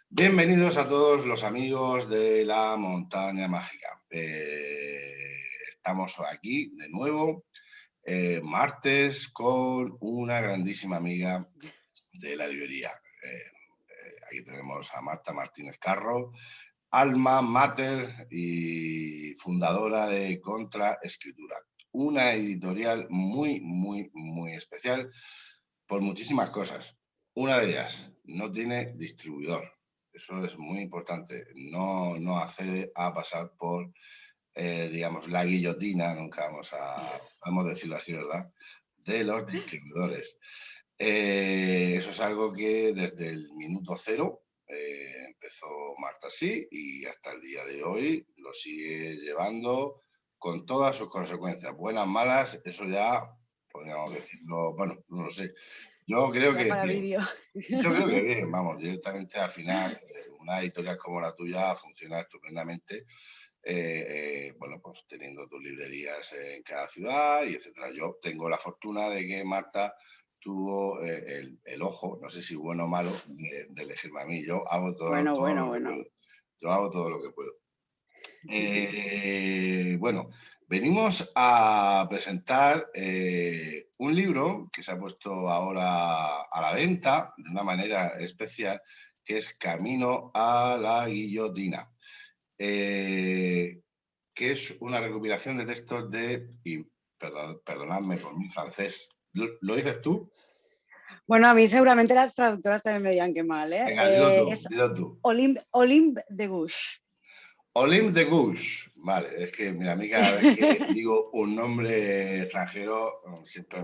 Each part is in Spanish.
Bienvenidos a todos los amigos de la Montaña Mágica. Estamos aquí de nuevo, martes, con una grandísima amiga de la librería. Aquí tenemos a Marta Martínez Carro, alma mater y fundadora de Contraescritura, una editorial muy especial por muchísimas cosas. Una de ellas, no tiene distribuidor. Eso es muy importante. No accede a pasar por, digamos, la guillotina, nunca podemos decirlo así, ¿verdad?, de los distribuidores. Eso es algo que desde el minuto cero empezó Marta así y hasta el día de hoy lo sigue llevando con todas sus consecuencias, buenas, malas, eso ya podríamos decirlo, bueno, no lo sé. Yo creo que bien. Yo creo que bien, vamos, directamente al final, una editorial como la tuya funciona estupendamente, bueno, pues teniendo tus librerías en cada ciudad y etcétera. Yo tengo la fortuna de que Marta tuvo el ojo, no sé si bueno o malo, de elegirme a mí. Yo hago todo lo que puedo. Yo hago todo lo que puedo. Bueno, venimos a presentar un libro que se ha puesto ahora a la venta de una manera especial, que es Camino a la Guillotina, que es una recopilación de textos de, y perdonadme por mi francés, ¿lo dices tú? Bueno, a mí seguramente las traductoras también me digan que mal, ¿eh? Venga, dilo tú. Olympe de Gouges. Olympe de Gouges, vale, es que mira, a mí cada vez que digo un nombre extranjero siempre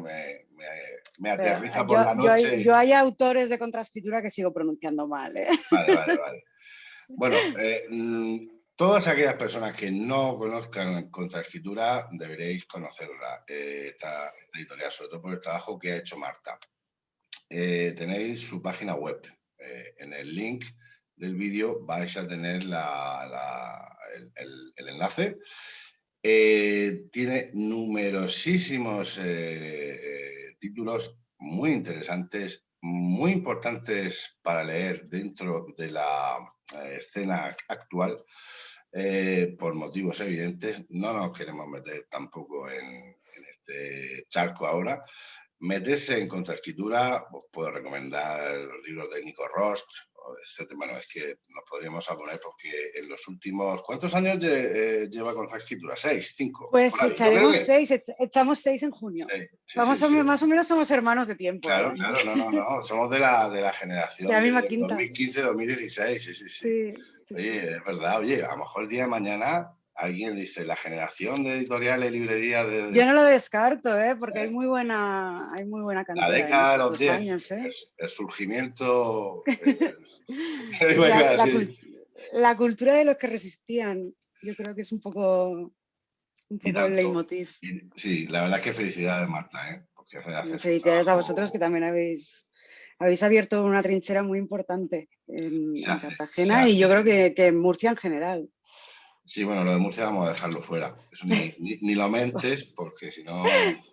me aterriza por la noche. Yo hay autores de contraescritura que sigo pronunciando mal, ¿eh? Vale. Bueno, todas aquellas personas que no conozcan contraescritura deberéis conocerla, esta editorial, sobre todo por el trabajo que ha hecho Marta. Tenéis su página web, en el link del vídeo vais a tener el enlace. Tiene numerosísimos títulos muy interesantes, muy importantes para leer dentro de la escena actual, por motivos evidentes. No nos queremos meter tampoco en este charco ahora. Meterse en contraescritura, os puedo recomendar los libros de Nico Rost, etc. Bueno, es que nos podríamos poner porque en los últimos... ¿Cuántos años lleva contraescritura? ¿6? ¿5? Pues echaremos 6, estamos 6 en junio. Sí, más o menos somos hermanos de tiempo. Claro, no. Somos de la generación de la misma de quinta. 2015-2016, sí. Oye, es verdad, oye, a lo mejor el día de mañana alguien dice la generación de editoriales y librerías de... Yo no lo descarto, porque hay muy buena cantera. La década de los 10, años, el surgimiento... la cultura de los que resistían, yo creo que es un poco el leitmotiv. Sí, la verdad es que felicidades, Marta, porque felicidades a vosotros, que también habéis abierto una trinchera muy importante en Cartagena y yo creo que en Murcia en general. Sí, bueno, lo de Murcia vamos a dejarlo fuera. Eso ni lo mentes, porque si no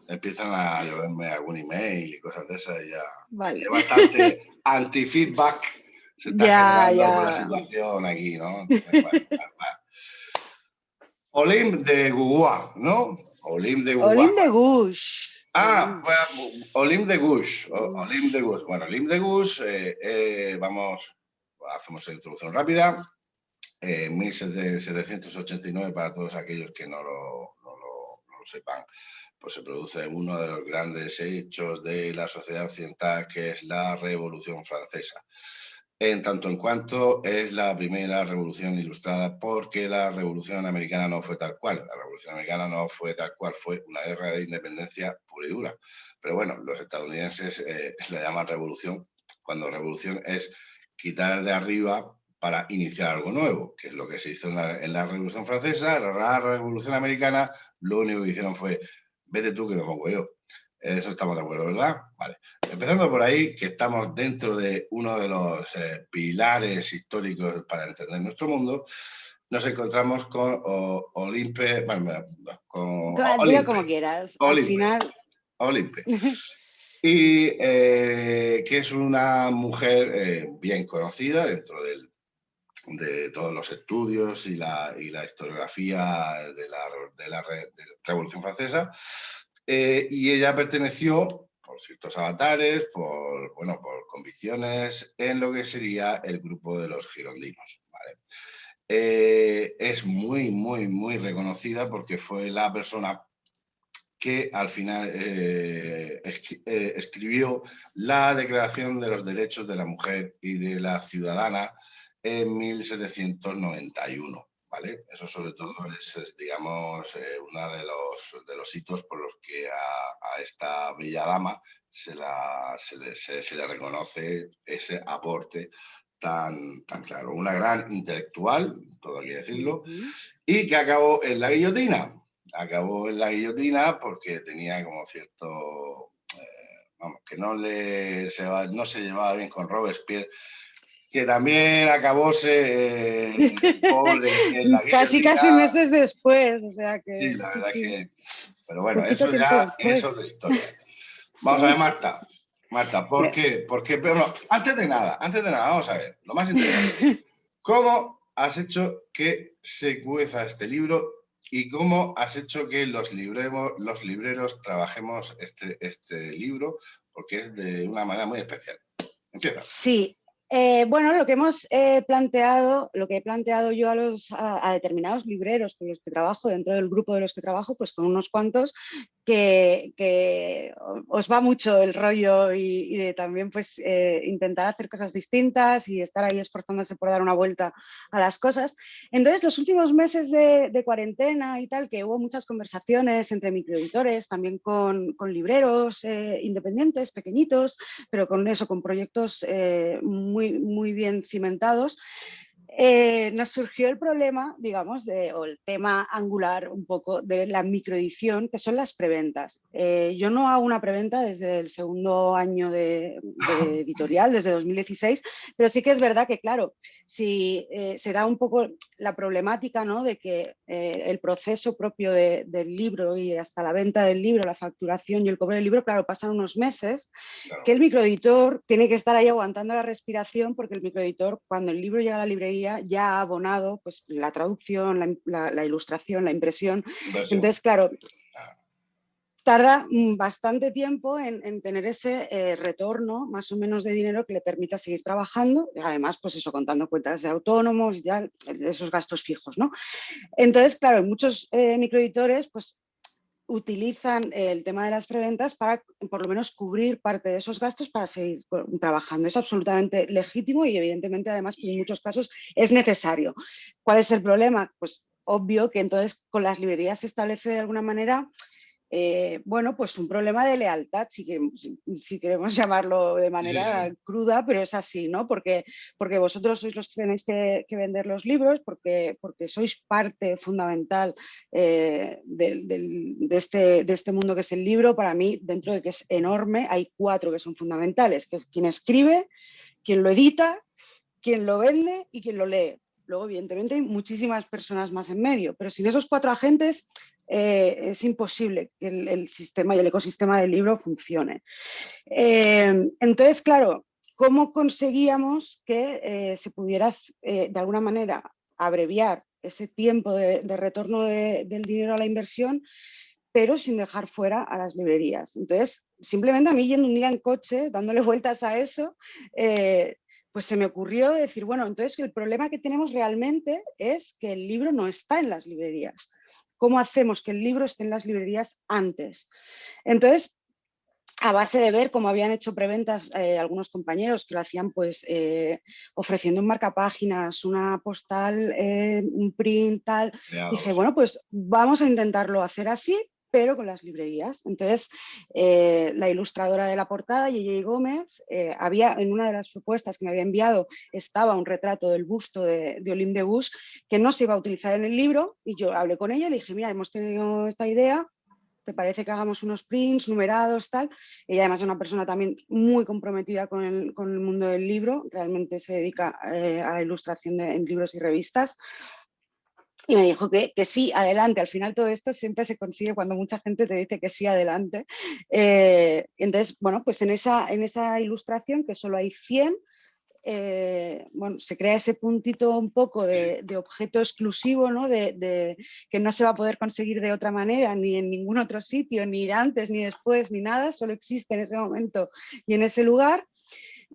empiezan a lloverme algún email y cosas de esas y ya. Vale. Hay bastante anti-feedback se está generando por la situación aquí, ¿no? Vale. Olympe de Gouges, ¿no? Olympe de Gouges. Olympe de Gouges. Bueno, Olympe de Gouges, hacemos la introducción rápida. 1789, para todos aquellos que no lo sepan, pues se produce uno de los grandes hechos de la sociedad occidental, que es la Revolución Francesa. En tanto en cuanto es la primera revolución ilustrada, porque la Revolución Americana no fue tal cual. La Revolución Americana no fue tal cual, fue una guerra de independencia pura y dura. Pero bueno, los estadounidenses le llaman revolución, cuando revolución es quitar de arriba para iniciar algo nuevo, que es lo que se hizo en la Revolución Francesa. La Revolución Americana, lo único que hicieron fue, vete tú que me pongo yo. Eso estamos de acuerdo, ¿verdad? Vale. Empezando por ahí, que estamos dentro de uno de los pilares históricos para entender nuestro mundo, nos encontramos con Olympe, como quieras, Olympe. al final... Olympe. y que es una mujer bien conocida dentro de todos los estudios y la historiografía de la Revolución Francesa, y ella perteneció por ciertos avatares, por convicciones, en lo que sería el grupo de los girondinos, ¿vale? Es muy, muy, muy reconocida porque fue la persona que al final escribió la Declaración de los Derechos de la Mujer y de la Ciudadana en 1791. ¿Vale? Eso sobre todo es digamos, uno de los hitos por los que a esta bella dama se le reconoce ese aporte tan claro. Una gran intelectual, todo hay que decirlo, y que acabó en la guillotina. Acabó en la guillotina porque tenía como cierto... vamos, que no se llevaba bien con Robespierre, que también acabóse pobre en la guillotina. Casi meses después, o sea que... Sí, la verdad sí. que... Pero bueno, Poquito eso tiempo ya después. es otra historia. Vamos a ver, Marta. Marta, ¿por qué? Porque, pero antes de nada, vamos a ver, lo más interesante. ¿Cómo has hecho que se cueza este libro y cómo has hecho que los libreros trabajemos este libro? Porque es de una manera muy especial. Empieza. Sí. Bueno, lo que he planteado yo a determinados libreros con los que trabajo, dentro del grupo de los que trabajo, pues con unos cuantos que os va mucho el rollo y de también pues intentar hacer cosas distintas y estar ahí esforzándose por dar una vuelta a las cosas. Entonces, los últimos meses de cuarentena y tal, que hubo muchas conversaciones entre microeditores, también con libreros independientes, pequeñitos, pero con eso, con proyectos muy, muy bien cimentados. Nos surgió el problema, digamos, o el tema angular un poco de la microedición, que son las preventas. Yo no hago una preventa desde el segundo año de editorial, desde 2016, pero sí que es verdad que, claro, si se da un poco la problemática, ¿no?, de que el proceso propio del libro y hasta la venta del libro, la facturación y el cobro del libro, claro, pasan unos meses, claro, que el microeditor tiene que estar ahí aguantando la respiración, porque el microeditor, cuando el libro llega a la librería, ya ha abonado pues, la traducción, la ilustración, la impresión. Entonces, claro, tarda bastante tiempo en tener ese retorno más o menos de dinero que le permita seguir trabajando, además, pues eso, contando cuentas de autónomos, ya esos gastos fijos, ¿no? Entonces, claro, muchos microeditores pues utilizan el tema de las preventas para por lo menos cubrir parte de esos gastos para seguir trabajando. Es absolutamente legítimo y evidentemente además en muchos casos es necesario. ¿Cuál es el problema? Pues obvio que entonces con las librerías se establece de alguna manera bueno, pues un problema de lealtad, si queremos llamarlo de manera cruda, pero es así, ¿no? Porque vosotros sois los que tenéis que vender los libros, porque sois parte fundamental de este mundo que es el libro. Para mí, dentro de que es enorme, hay 4 que son fundamentales, que es quien escribe, quien lo edita, quien lo vende y quien lo lee. Luego, evidentemente, hay muchísimas personas más en medio, pero sin esos 4 agentes es imposible que el sistema y el ecosistema del libro funcione. Entonces, claro, ¿cómo conseguíamos que se pudiera de alguna manera abreviar ese tiempo de retorno del dinero a la inversión, pero sin dejar fuera a las librerías? Entonces, simplemente a mí yendo un día en coche, dándole vueltas a eso, pues se me ocurrió decir, bueno, entonces el problema que tenemos realmente es que el libro no está en las librerías. ¿Cómo hacemos que el libro esté en las librerías antes? Entonces, a base de ver cómo habían hecho preventas algunos compañeros que lo hacían pues ofreciendo un marcapáginas, una postal, un print, tal, dije, bueno, pues vamos a intentarlo hacer así, pero con las librerías. Entonces, la ilustradora de la portada, Yeye Gómez, había en una de las propuestas que me había enviado, estaba un retrato del busto de Olympe de Gouges que no se iba a utilizar en el libro, y yo hablé con ella y le dije, mira, hemos tenido esta idea, ¿te parece que hagamos unos prints numerados, tal? Ella además es una persona también muy comprometida con el mundo del libro, realmente se dedica a la ilustración en libros y revistas. Y me dijo que sí, adelante. Al final todo esto siempre se consigue cuando mucha gente te dice que sí, adelante. Entonces, bueno, pues en esa ilustración, que solo hay 100, bueno, se crea ese puntito un poco de objeto exclusivo, ¿no? Que no se va a poder conseguir de otra manera, ni en ningún otro sitio, ni antes, ni después, ni nada, solo existe en ese momento y en ese lugar.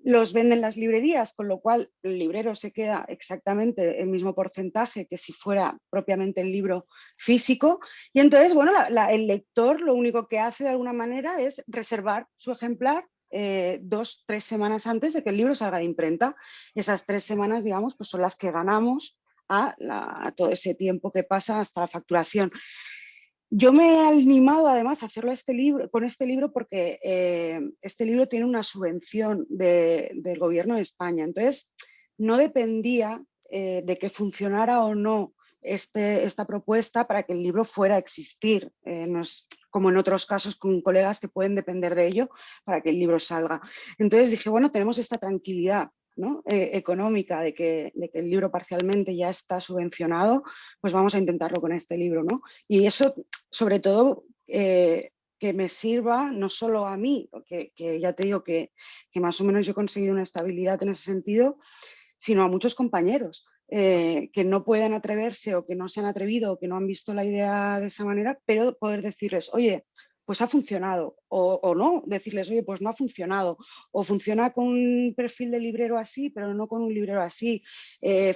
Los venden las librerías, con lo cual el librero se queda exactamente el mismo porcentaje que si fuera propiamente el libro físico. Y entonces, bueno, el lector lo único que hace de alguna manera es reservar su ejemplar 2, 3 semanas antes de que el libro salga de imprenta. Esas 3 semanas, digamos, pues son las que ganamos a todo ese tiempo que pasa hasta la facturación. Yo me he animado además a hacerlo con este libro porque este libro tiene una subvención del Gobierno de España. Entonces, no dependía de que funcionara o no esta propuesta para que el libro fuera a existir. No es como en otros casos con colegas que pueden depender de ello para que el libro salga. Entonces dije, bueno, tenemos esta tranquilidad, ¿no? Económica de que el libro parcialmente ya está subvencionado, pues vamos a intentarlo con este libro, ¿no? Y eso, sobre todo, que me sirva no solo a mí, que ya te digo que más o menos yo he conseguido una estabilidad en ese sentido, sino a muchos compañeros que no pueden atreverse o que no se han atrevido o que no han visto la idea de esa manera, pero poder decirles, oye, pues ha funcionado, o no, decirles, oye, pues no ha funcionado, o funciona con un perfil de librero así, pero no con un librero así,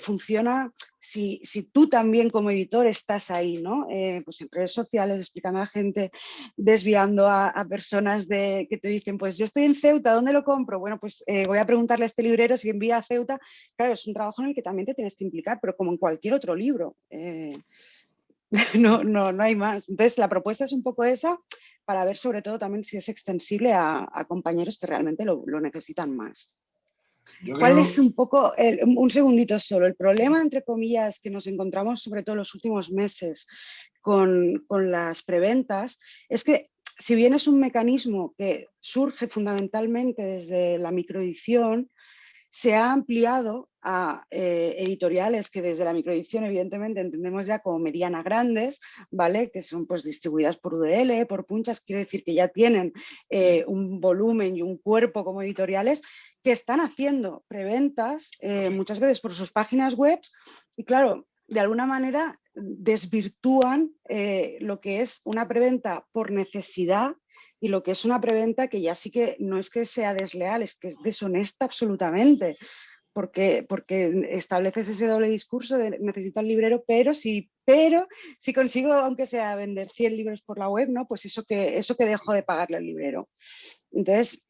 funciona si tú también como editor estás ahí, ¿no? Pues en redes sociales, explicando a la gente, desviando a personas que te dicen, pues yo estoy en Ceuta, ¿dónde lo compro? Bueno, pues voy a preguntarle a este librero si envía a Ceuta. Claro, es un trabajo en el que también te tienes que implicar, pero como en cualquier otro libro. No hay más. Entonces, la propuesta es un poco esa, para ver sobre todo también si es extensible a compañeros que realmente lo necesitan más. Yo ¿Cuál es creo, un poco, un segundito solo, el problema, entre comillas, que nos encontramos sobre todo en los últimos meses con las preventas? Es que si bien es un mecanismo que surge fundamentalmente desde la microedición, se ha ampliado a editoriales que desde la microedición evidentemente entendemos ya como mediana grandes, ¿vale? Que son pues distribuidas por UDL, por Punchas, quiere decir que ya tienen un volumen y un cuerpo como editoriales que están haciendo preventas muchas veces por sus páginas web y claro, de alguna manera desvirtúan lo que es una preventa por necesidad y lo que es una preventa que ya sí que no es que sea desleal, es que es deshonesta absolutamente, porque estableces ese doble discurso de necesito al librero, pero si consigo, aunque sea vender 100 libros por la web, ¿no? Pues eso que dejo de pagarle al librero. Entonces,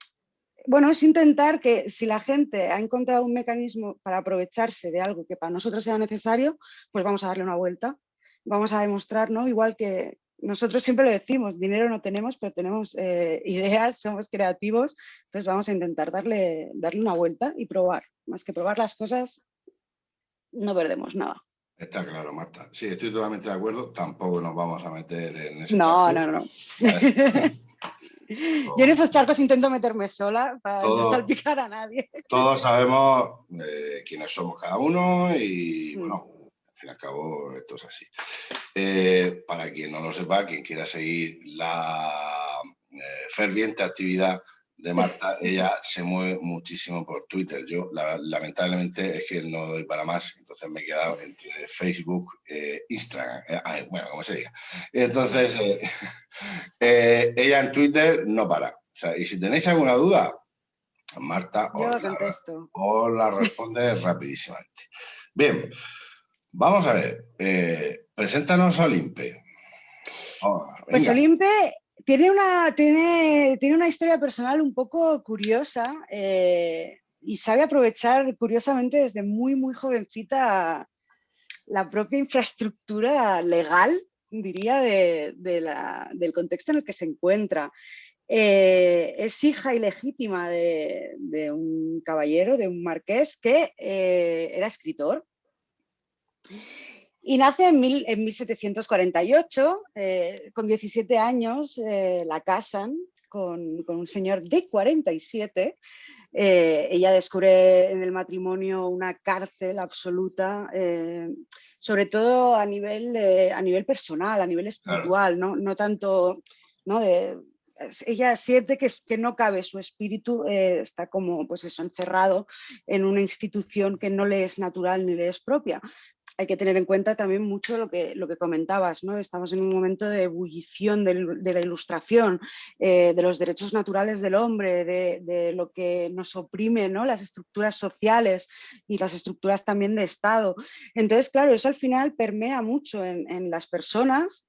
bueno, es intentar que si la gente ha encontrado un mecanismo para aprovecharse de algo que para nosotros sea necesario, pues vamos a darle una vuelta. Vamos a demostrar, ¿no? Igual que nosotros siempre lo decimos, dinero no tenemos, pero tenemos ideas, somos creativos, entonces vamos a intentar darle una vuelta y probar. Más que probar las cosas, no perdemos nada. está claro, Marta. Sí, estoy totalmente de acuerdo. Tampoco nos vamos a meter en ese No, charco. no, no. ¿Vale? Yo en esos charcos intento meterme sola para no Todo, salpicar a nadie. todos sabemos quiénes somos cada uno y, Mm. bueno, al fin y al cabo esto es así. Para quien no lo sepa, quien quiera seguir la ferviente actividad de Marta, ella se mueve muchísimo por Twitter. Yo, lamentablemente, es que no doy para más, entonces me he quedado entre Facebook, Instagram, bueno, como se diga. Entonces, ella en Twitter no para. O sea, y si tenéis alguna duda, Marta Yo contesto. os la responde rapidísimamente. Bien, vamos a ver. Preséntanos a Olimpe. Oh, Pues venga. Olimpe tiene una historia personal un poco curiosa y sabe aprovechar curiosamente desde muy, muy jovencita la propia infraestructura legal, diría, del contexto en el que se encuentra. Es hija ilegítima de un caballero, de un marqués que era escritor. Y nace en 1748, con 17 años la casan con un señor de 47, Ella descubre en el matrimonio una cárcel absoluta, sobre todo a nivel personal, a nivel claro. espiritual, no tanto, ¿no? Ella siente que no cabe su espíritu, está como pues eso, encerrado en una institución que no le es natural ni le es propia. Hay que tener en cuenta también mucho lo que comentabas, ¿no? Estamos en un momento de ebullición de la ilustración, de los derechos naturales del hombre, de lo que nos oprime, ¿no? Las estructuras sociales y las estructuras también de Estado. Entonces, claro, eso al final permea mucho en las personas,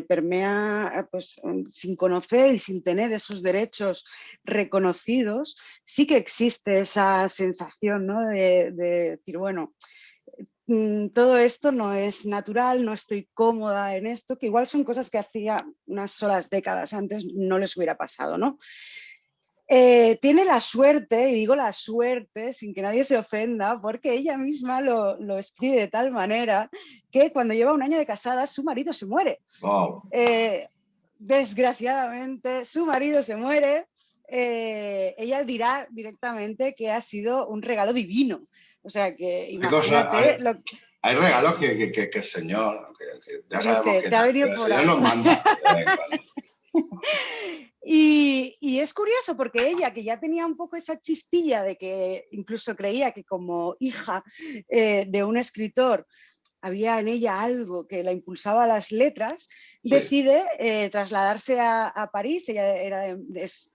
permea pues, sin conocer y sin tener esos derechos reconocidos, sí que existe esa sensación, ¿no? de decir, bueno, todo esto no es natural, no estoy cómoda en esto, que igual son cosas que hacía unas solas décadas antes no les hubiera pasado, ¿no? Tiene la suerte, y digo la suerte sin que nadie se ofenda, porque ella misma lo escribe de tal manera que cuando lleva un año de casada su marido se muere. Wow. Desgraciadamente su marido se muere. Ella dirá directamente que ha sido un regalo divino. O sea que Hay, cosas, hay, imagínate hay regalos que el Señor, que ya sabemos te ha que venido el por Señor ahí. nos manda de vez en cuando. Y es curioso porque ella, que ya tenía un poco esa chispilla de que incluso creía que como hija de un escritor había en ella algo que la impulsaba a las letras, Sí, decide trasladarse a París. Ella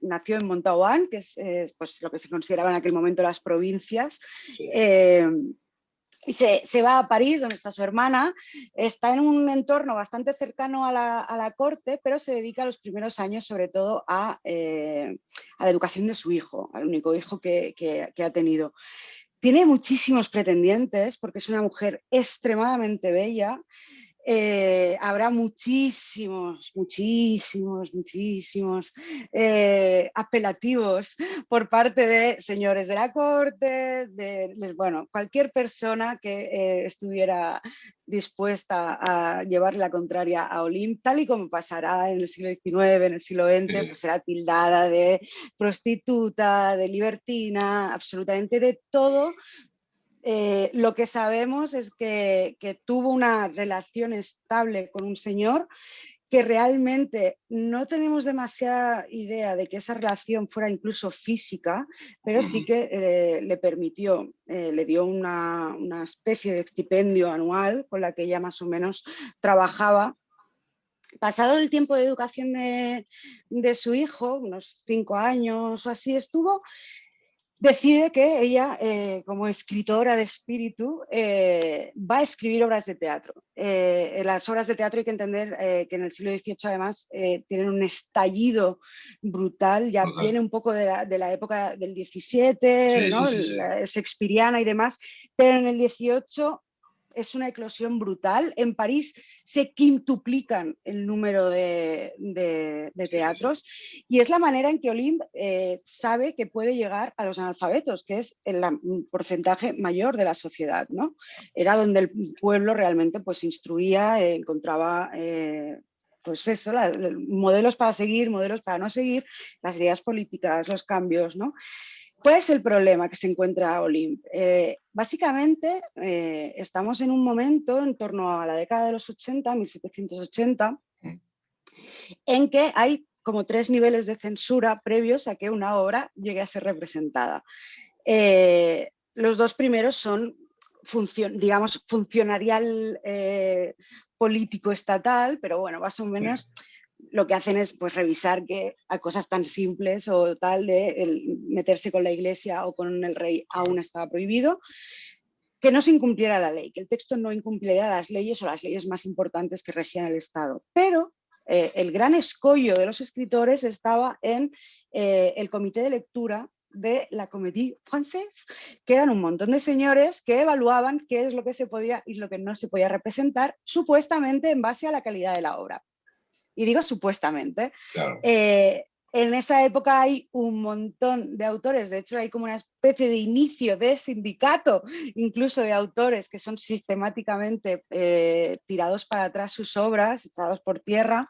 nació en Montauban, que es pues lo que se consideraba en aquel momento las provincias. sí. Y se va a París, donde está su hermana, está en un entorno bastante cercano a la corte, pero se dedica los primeros años sobre todo a la educación de su hijo, al único hijo que ha tenido. Tiene muchísimos pretendientes porque es una mujer extremadamente bella. Habrá muchísimos apelativos por parte de señores de la corte, bueno, cualquier persona que estuviera dispuesta a llevar la contraria a Olympe, tal y como pasará en el siglo XIX, en el siglo XX, Sí. pues será tildada de prostituta, de libertina, absolutamente de todo. Lo que sabemos es que tuvo una relación estable con un señor que realmente no tenemos demasiada idea de que esa relación fuera incluso física, pero sí que le permitió, le dio una especie de estipendio anual con la que ella más o menos trabajaba. Pasado el tiempo de educación de su hijo, unos 5 años o así estuvo, decide que ella, como escritora de espíritu, va a escribir obras de teatro. Las obras de teatro hay que entender que en el siglo XVIII además tienen un estallido brutal, ya Brutal. viene un poco de la época del XVII, Sí, sí, ¿no? sí, sí. Shakespeariana y demás, pero en el XVIII es una eclosión brutal. En París se quintuplican el número de Sí, sí, sí. teatros y es la manera en que Olympe sabe que puede llegar a los analfabetos, que es el porcentaje mayor de la sociedad, ¿no? Era donde el pueblo realmente pues instruía, encontraba pues eso, modelos para seguir, modelos para no seguir, las ideas políticas, los cambios, ¿no? ¿Cuál es el problema que se encuentra Olympe? Básicamente, estamos en un momento en torno a la década de los 80, 1780, en que hay como 3 niveles de censura previos a que una obra llegue a ser representada. Los 2 primeros son, digamos, funcionarial político estatal, pero bueno, más o menos lo que hacen es pues, revisar que a cosas tan simples o tal de meterse con la iglesia o con el rey aún estaba prohibido, que no se incumpliera la ley, que el texto no incumpliera las leyes o las leyes más importantes que regían el Estado. Pero el gran escollo de los escritores estaba en el comité de lectura de la Comédie Française, que eran un montón de señores que evaluaban qué es lo que se podía y lo que no se podía representar, supuestamente en base a la calidad de la obra. Y digo supuestamente. Claro. En esa época hay un montón de autores, de hecho hay como una especie de inicio de sindicato, incluso de autores que son sistemáticamente tirados para atrás sus obras, echados por tierra,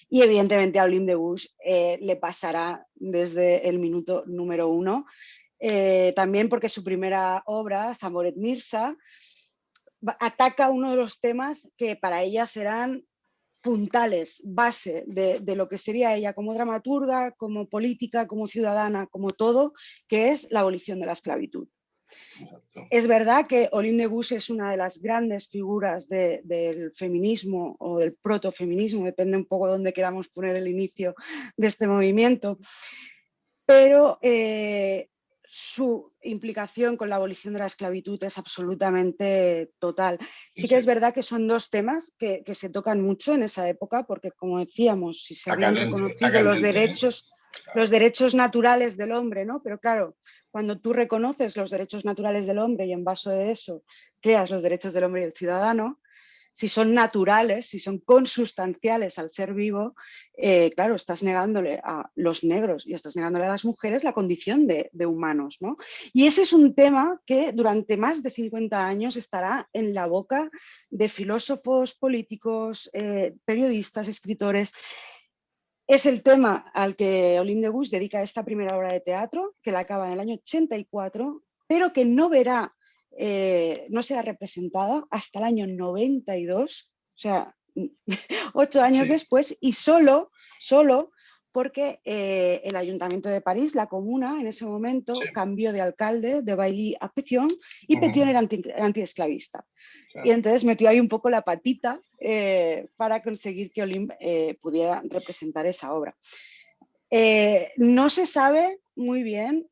y evidentemente a Olympe de Gouges le pasará desde el minuto número 1. también porque su primera obra, Zamoret Mirza, ataca uno de los temas que para ella serán puntales, base de lo que sería ella como dramaturga, como política, como ciudadana, como todo, que es la abolición de la esclavitud. Exacto. Es verdad que Olympe de Gouges es una de las grandes figuras del feminismo o del protofeminismo, depende un poco de dónde queramos poner el inicio de este movimiento, pero su implicación con la abolición de la esclavitud es absolutamente total. Sí que es verdad que son dos temas que se tocan mucho en esa época, porque como decíamos, si se habían reconocido los derechos naturales del hombre, ¿no? Pero claro, cuando tú reconoces los derechos naturales del hombre y en base a eso creas los derechos del hombre y del ciudadano, si son naturales, si son consustanciales al ser vivo, claro, estás negándole a los negros y estás negándole a las mujeres la condición de humanos, ¿no? Y ese es un tema que durante más de 50 años estará en la boca de filósofos, políticos, periodistas, escritores. Es el tema al que Olympe de Gouges dedica esta primera obra de teatro, que la acaba en el año 84, pero que no verá, no será representada hasta el año 92, o sea, 8 años después, y solo porque el Ayuntamiento de París, la comuna, en ese momento cambió de alcalde de Bailly a Pétion, y Pétion era antiesclavista. Y entonces metió ahí un poco la patita para conseguir que Olympe pudiera representar esa obra. No se sabe muy bien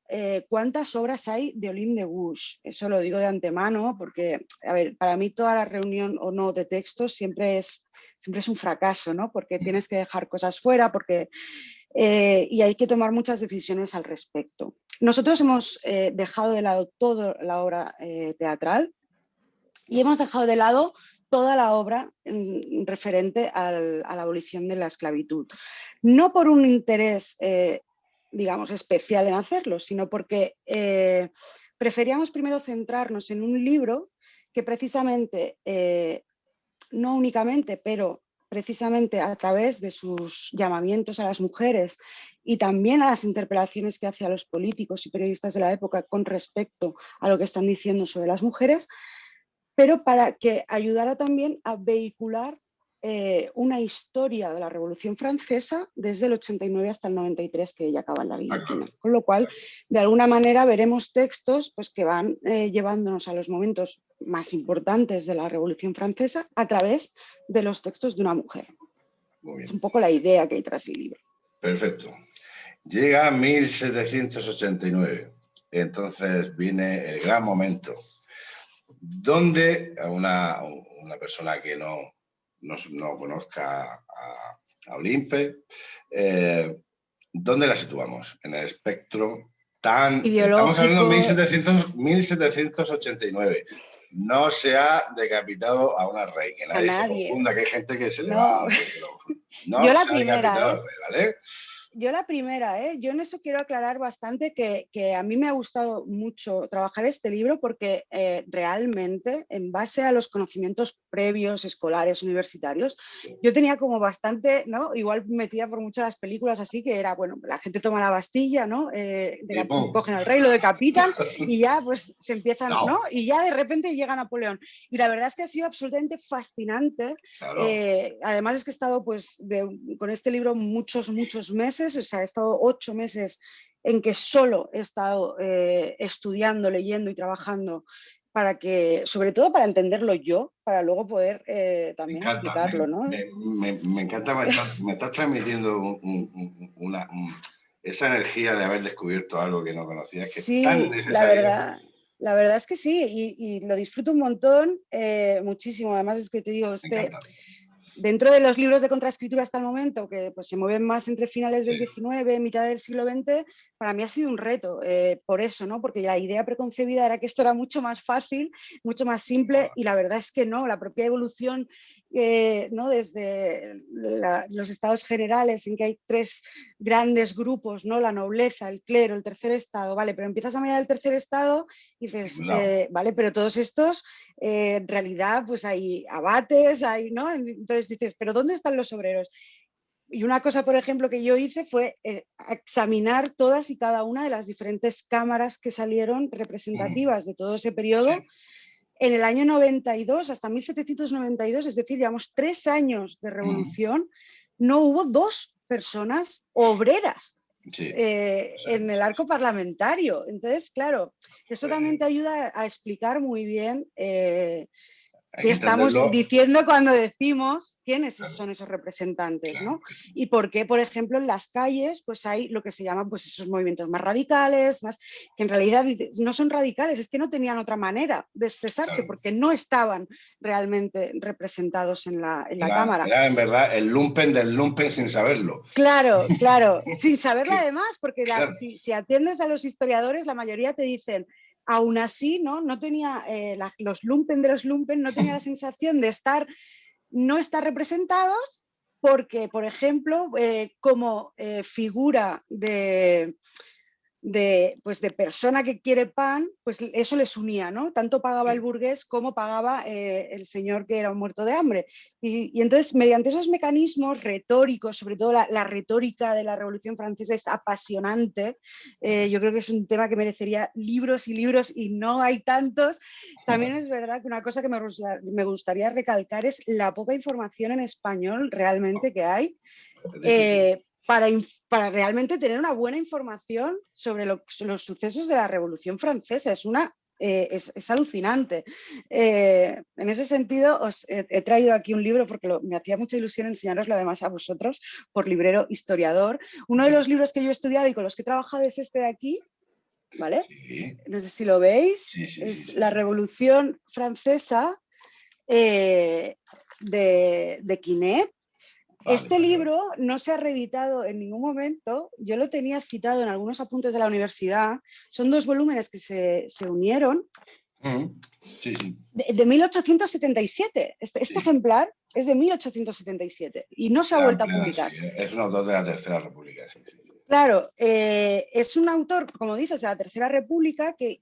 cuántas obras hay de Olympe de Gouges. Eso lo digo de antemano porque, a ver, para mí toda la reunión o no de textos siempre es un fracaso, ¿no? Porque tienes que dejar cosas fuera y hay que tomar muchas decisiones al respecto. Nosotros hemos dejado de lado toda la obra teatral y hemos dejado de lado toda la obra referente a la abolición de la esclavitud. No por un interés, digamos, especial en hacerlo, sino porque preferíamos primero centrarnos en un libro que precisamente, no únicamente, pero precisamente a través de sus llamamientos a las mujeres y también a las interpelaciones que hace a los políticos y periodistas de la época con respecto a lo que están diciendo sobre las mujeres, pero para que ayudara también a vehicular una historia de la Revolución Francesa desde el 89 hasta el 93, que ella acaba en la guillotina. Con lo cual, de alguna manera, veremos textos pues, que van llevándonos a los momentos más importantes de la Revolución Francesa a través de los textos de una mujer. Muy bien. Es un poco la idea que hay tras el libro. Perfecto. Llega 1789. Entonces viene el gran momento, donde una persona que no conozca a Olympe, ¿dónde la situamos? En el espectro tan... Estamos hablando de 1789. No se ha decapitado a una rey, que nadie se confunda, que hay gente que se le va... No yo se ha decapitado al rey, ¿vale? Yo la primera, yo en eso quiero aclarar bastante que a mí me ha gustado mucho trabajar este libro porque realmente, en base a los conocimientos previos, escolares, universitarios, yo tenía como bastante, ¿no? Igual metida por muchas las películas así, que era, bueno, la gente toma la Bastilla, ¿no? Cogen al rey, lo decapitan y ya pues se empiezan, ¿no? Y ya de repente llega Napoleón. Y la verdad es que ha sido absolutamente fascinante. Claro. Además es que he estado pues con este libro muchos meses. O sea, he estado 8 meses en que solo he estado estudiando, leyendo y trabajando para que, sobre todo para entenderlo yo, para luego poder también explicarlo, ¿no? Me encanta, me estás transmitiendo esa energía de haber descubierto algo que no conocías, que sí, es tan necesario. La verdad es que sí, y lo disfruto un montón, muchísimo. Además es que te digo, dentro de los libros de contraescritura hasta el momento, que pues, se mueven más entre finales del XIX, mitad del siglo XX, para mí ha sido un reto, por eso, ¿no? Porque la idea preconcebida era que esto era mucho más fácil, mucho más simple, y la verdad es que no, la propia evolución, ¿no? Desde los estados generales, en que hay 3 grandes grupos, ¿no? La nobleza, el clero, el tercer estado, vale, pero empiezas a mirar el tercer estado y dices, vale, pero todos estos, en realidad, pues hay abates, hay, ¿no? Entonces dices, ¿pero dónde están los obreros? y una cosa, por ejemplo, que yo hice fue examinar todas y cada una de las diferentes cámaras que salieron representativas de todo ese periodo. Sí. En el año 92, hasta 1792, es decir, llevamos 3 años de revolución, no hubo 2 personas obreras Sí, en el arco parlamentario. Entonces, claro, eso también te ayuda a explicar muy bien hay qué que estamos entenderlo. diciendo cuando decimos quiénes Claro, son esos representantes, claro. ¿no? Y por qué, por ejemplo, en las calles pues hay lo que se llaman pues esos movimientos más radicales, más que en realidad no son radicales, es que no tenían otra manera de expresarse Claro. porque no estaban realmente representados en la Cámara. Era en verdad el lumpen del lumpen sin saberlo. Claro, claro, sin saberlo Que, además, porque claro. si atiendes a los historiadores, la mayoría te dicen, aún así, no tenía los lumpen de los lumpen, no tenía la sensación de no estar representados porque, por ejemplo, como figura pues de persona que quiere pan, pues eso les unía, ¿no? Tanto pagaba el Sí. burgués como pagaba el señor que era un muerto de hambre. Y entonces, mediante esos mecanismos retóricos, sobre todo la retórica de la Revolución Francesa es apasionante, yo creo que es un tema que merecería libros y libros y no hay tantos. También es verdad que una cosa que me gustaría recalcar es la poca información en español realmente que hay. Es difícil. Para realmente tener una buena información sobre los sucesos de la Revolución Francesa. Es alucinante. En ese sentido, os he traído aquí un libro porque me hacía mucha ilusión enseñaroslo además a vosotros por librero historiador. Uno de los libros que yo he estudiado y con los que he trabajado es este de aquí, ¿vale? Sí, No sé si lo veis. sí, sí, sí, Es sí, la sí. Revolución Francesa de Quinet. Vale, Este vale, vale. libro no se ha reeditado en ningún momento. Yo lo tenía citado en algunos apuntes de la universidad. Son 2 volúmenes que se unieron Sí, sí, de 1877. Este sí. ejemplar es de 1877 y no se ha vuelto a Amplia, sí. publicar. Es un autor de la Tercera República, sí, sí, sí. Claro, es un autor, como dices, de la Tercera República que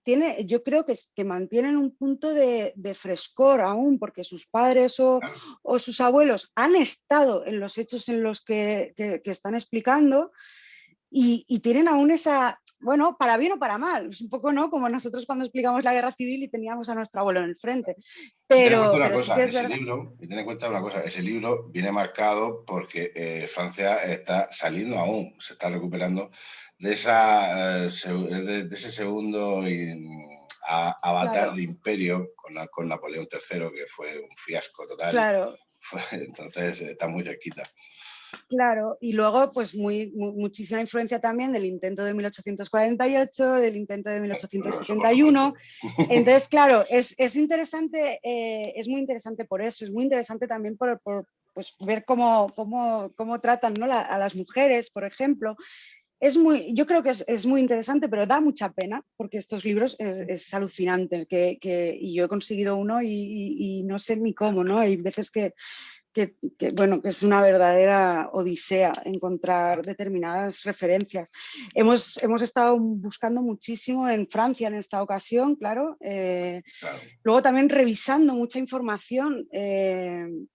tiene, yo creo que mantienen un punto de frescor aún, porque sus padres Claro. o sus abuelos han estado en los hechos en los que están explicando y tienen aún esa, bueno, para bien o para mal, es un poco, ¿no? Como nosotros cuando explicamos la guerra civil y teníamos a nuestro abuelo en el frente, Y ten en cuenta una pero sí que cosa, es verdad. y ten en cuenta una cosa, ese libro viene marcado porque Francia está saliendo aún, se está recuperando de de ese segundo avatar Claro, de imperio con Napoleón III, que fue un fiasco total. claro. Entonces está muy cerquita. Claro, y luego pues muchísima influencia también del intento de 1848, del intento de Eso por supuesto. 1871. Entonces, claro, es interesante, es muy interesante por eso, es muy interesante también por pues, ver cómo tratan, ¿no? a las mujeres, por ejemplo. Yo creo que es muy interesante, pero da mucha pena porque estos libros es alucinante y yo he conseguido uno y no sé ni cómo, ¿no? Hay veces bueno, que es una verdadera odisea encontrar determinadas referencias. Hemos estado buscando muchísimo en Francia en esta ocasión, claro. Claro. Luego también revisando mucha información de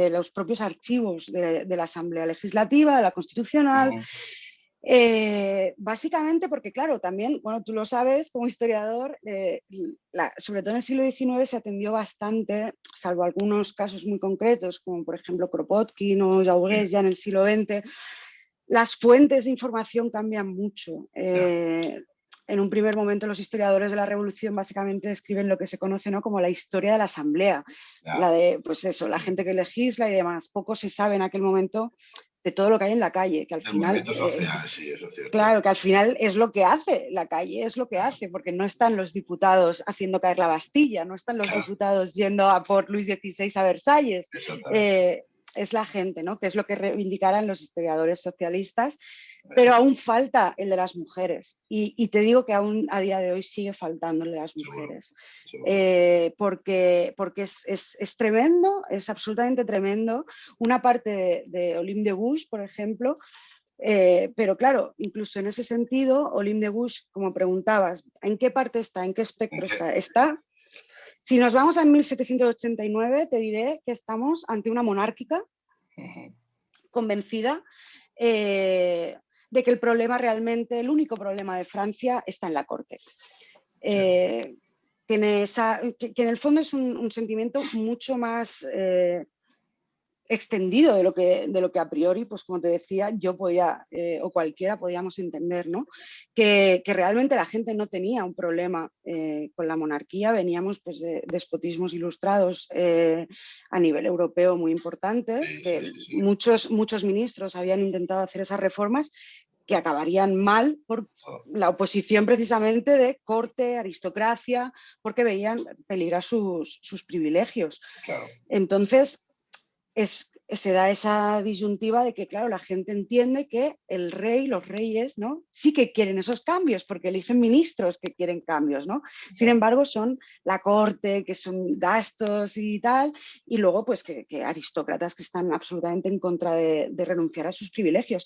los propios archivos de la Asamblea Legislativa, de la Constitucional. Básicamente porque, claro, también, bueno, tú lo sabes como historiador, sobre todo en el siglo XIX se atendió bastante, salvo algunos casos muy concretos, como por ejemplo Kropotkin o Jaurès ya en el siglo XX, las fuentes de información cambian mucho. Ya, En un primer momento los historiadores de la Revolución básicamente escriben lo que se conoce, ¿no?, como la historia de la Asamblea, la ya. de, pues eso, la gente que legisla y demás. Poco se sabe en aquel momento de todo lo que hay en la calle, que al El final movimiento social, sí, eso es cierto. claro, que al final es lo que hace, la calle es lo que hace, porque no están los diputados haciendo caer la Bastilla, no están los Claro, diputados yendo a por Luis XVI a Versalles. exactamente. Eh, es la gente, ¿no?, que es lo que reivindicarán los historiadores socialistas, pero aún falta el de las mujeres. Y te digo que aún a día de hoy sigue faltando el de las Seguro, mujeres, seguro. porque es tremendo, es absolutamente tremendo. Una parte de Olympe de Gouges, por ejemplo, pero claro, incluso en ese sentido, Olympe de Gouges, como preguntabas, ¿en qué parte está? ¿En qué espectro ¿Qué? está? Si nos vamos a 1789, te diré que estamos ante una monárquica, convencida de que el problema realmente, el único problema de Francia está en la corte. Tiene que en el fondo es un sentimiento mucho más extendido de lo que a priori, pues como te decía, yo podía o cualquiera podíamos entender, ¿no? Que realmente la gente no tenía un problema con la monarquía, veníamos pues de despotismos ilustrados a nivel europeo muy importantes, que muchos ministros habían intentado hacer esas reformas que acabarían mal por la oposición precisamente de corte, aristocracia, porque veían peligrar sus privilegios. Claro. Entonces, se da esa disyuntiva de que, claro, la gente entiende que el rey, los reyes, ¿no? Sí que quieren esos cambios, porque eligen ministros que quieren cambios, ¿no? Sin embargo, son la corte, que son gastos y tal, y luego, pues, que aristócratas que están absolutamente en contra de renunciar a sus privilegios.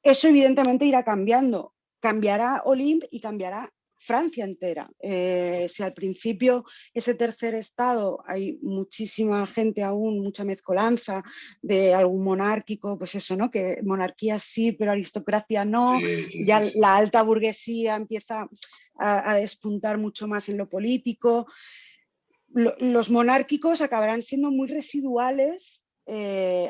Eso, evidentemente, irá cambiando. Cambiará Olympe y cambiará Francia entera. Si al principio ese tercer estado hay muchísima gente aún, mucha mezcolanza de algún monárquico, pues eso, ¿no? Que monarquía sí, pero aristocracia no. La alta burguesía empieza a despuntar mucho más en lo político. Los monárquicos acabarán siendo muy residuales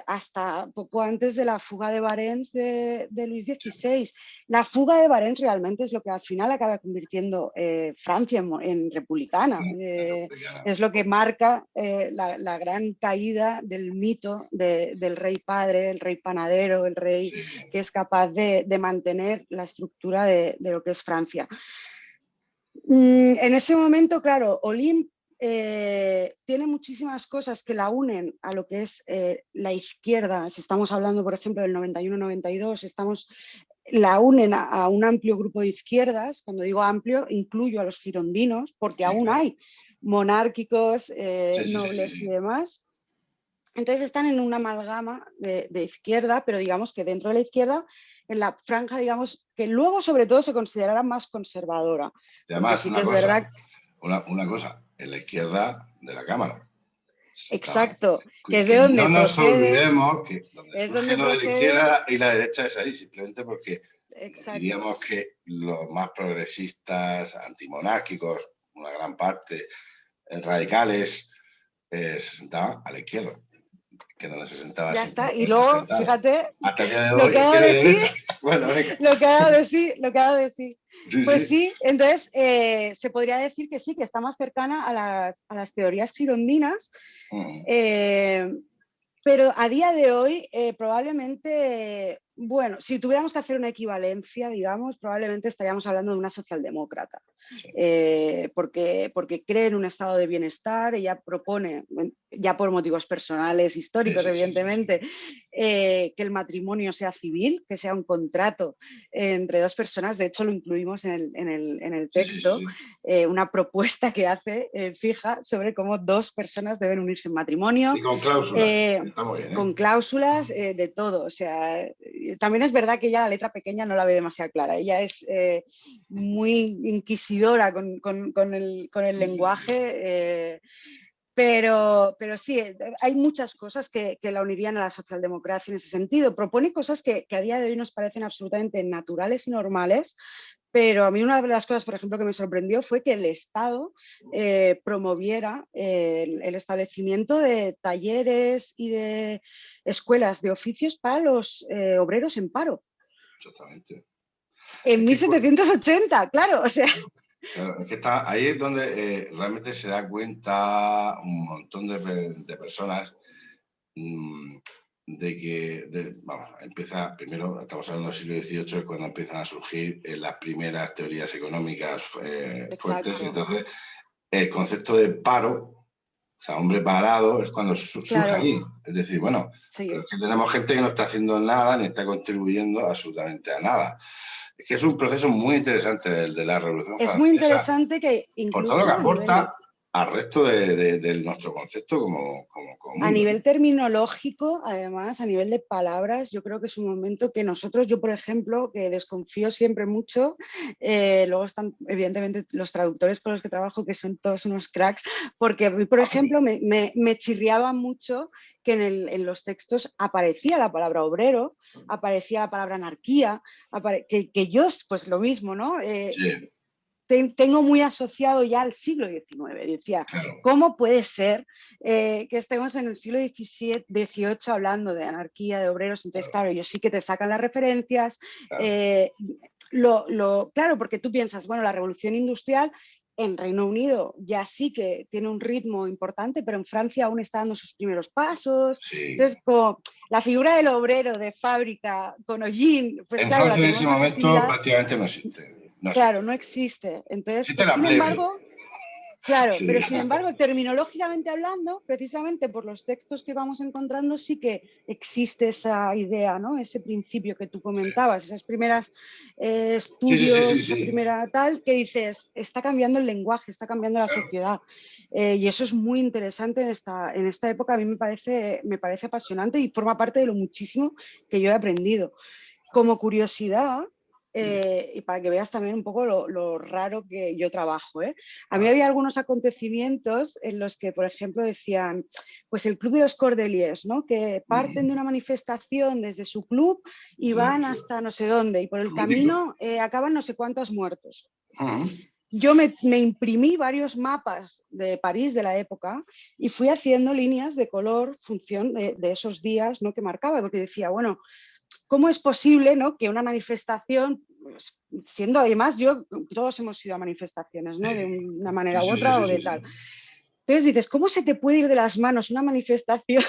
hasta poco antes de la fuga de Barents de Luis XVI. La fuga de Barents realmente es lo que al final acaba convirtiendo Francia en republicana. Es lo que marca la gran caída del mito del rey padre, el rey panadero, el rey que es capaz de mantener la estructura de lo que es Francia. En ese momento, claro, Olympe tiene muchísimas cosas que la unen a lo que es la izquierda. Si estamos hablando, por ejemplo, del 91-92, la unen a un amplio grupo de izquierdas. Cuando digo amplio, incluyo a los girondinos, porque aún hay monárquicos, nobles y demás. Entonces están en una amalgama de izquierda, pero digamos que dentro de la izquierda, en la franja, digamos, que luego sobre todo se considerará más conservadora. Y además, sí una cosa, en la izquierda de la Cámara. Exacto, que es de donde no nos olvidemos que donde surge lo de la izquierda y la derecha es ahí, simplemente porque diríamos que los más progresistas, antimonárquicos, una gran parte, radicales, se sentaban a la izquierda, que donde se sentaba ya está, y luego, fíjate, hasta el día de hoy, izquierda y derecha. Bueno, venga. Lo que ha dado de sí. Pues sí, entonces se podría decir que sí, que está más cercana a las teorías girondinas, pero a día de hoy probablemente, bueno, si tuviéramos que hacer una equivalencia, digamos, probablemente estaríamos hablando de una socialdemócrata, porque cree en un estado de bienestar. Ella propone, ya por motivos personales, históricos, evidentemente, que el matrimonio sea civil, que sea un contrato entre dos personas. De hecho, lo incluimos en el texto, una propuesta que hace fija sobre cómo dos personas deben unirse en matrimonio. Y con cláusulas. Está muy bien, con cláusulas de todo. O sea, también es verdad que ella la letra pequeña no la ve demasiado clara. Ella es muy inquisidora con el lenguaje. Pero sí, hay muchas cosas que la unirían a la socialdemocracia en ese sentido. Propone cosas que a día de hoy nos parecen absolutamente naturales y normales, pero a mí una de las cosas, por ejemplo, que me sorprendió fue que el Estado promoviera el establecimiento de talleres y de escuelas de oficios para los obreros en paro. Exactamente. En 1780, claro, o sea... Claro, es que ahí es donde realmente se da cuenta un montón de personas de que, vamos, empieza primero, estamos hablando del siglo XVIII, es cuando empiezan a surgir las primeras teorías económicas fuertes. Entonces, el concepto de paro, o sea, hombre parado, es cuando surge ahí. Es decir, bueno, pero es que tenemos gente que no está haciendo nada ni está contribuyendo absolutamente a nada. Es que es un proceso muy interesante el de la Revolución Francesa. Es muy interesante que incluso... Por todo lo que aporta al resto de nuestro concepto como A mundo. nivel terminológico, además, a nivel de palabras, yo creo que es un momento que nosotros, yo por ejemplo, que desconfío siempre mucho, luego están evidentemente los traductores con los que trabajo, que son todos unos cracks, porque a mí, por ejemplo, me chirriaba mucho que en los textos aparecía la palabra obrero, aparecía la palabra anarquía, que yo, pues lo mismo, ¿no? Sí, Tengo muy asociado ya al siglo XIX. Decía, claro. ¿cómo puede ser que estemos en el siglo XVIII hablando de anarquía, de obreros? Entonces, claro, ellos sí que te sacan las referencias. Claro, porque tú piensas, bueno, la revolución industrial en Reino Unido ya sí que tiene un ritmo importante, pero en Francia aún está dando sus primeros pasos. Sí. Entonces, como la figura del obrero de fábrica con hollín, pues En claro, la Francia en ese tenemos más momento asimilada. prácticamente no existe. No Claro, existe. no existe. Entonces, Existe pues la sin plebe. embargo, claro, Sí. pero sin embargo, terminológicamente hablando, precisamente por los textos que vamos encontrando, sí que existe esa idea, ¿no? Ese principio que tú comentabas, esas primeras estudios, esa Sí. primera tal, que dices, está cambiando el lenguaje, está cambiando la Claro. sociedad. Y eso es muy interesante en esta época, a mí me parece apasionante y forma parte de lo muchísimo que yo he aprendido. Como curiosidad, y para que veas también un poco lo raro que yo trabajo, ¿eh? A mí había algunos acontecimientos en los que, por ejemplo, decían, pues el Club de los Cordeliers, ¿no? Que parten de una manifestación desde su club y van hasta no sé dónde, y por el camino acaban no sé cuántos muertos. Yo me imprimí varios mapas de París de la época y fui haciendo líneas de color función de esos días, ¿no? Que marcaba, porque decía, bueno, ¿cómo es posible, ¿no? Que una manifestación, pues, siendo además todos hemos ido a manifestaciones, ¿no? De una manera u otra o de tal. Entonces dices, ¿cómo se te puede ir de las manos una manifestación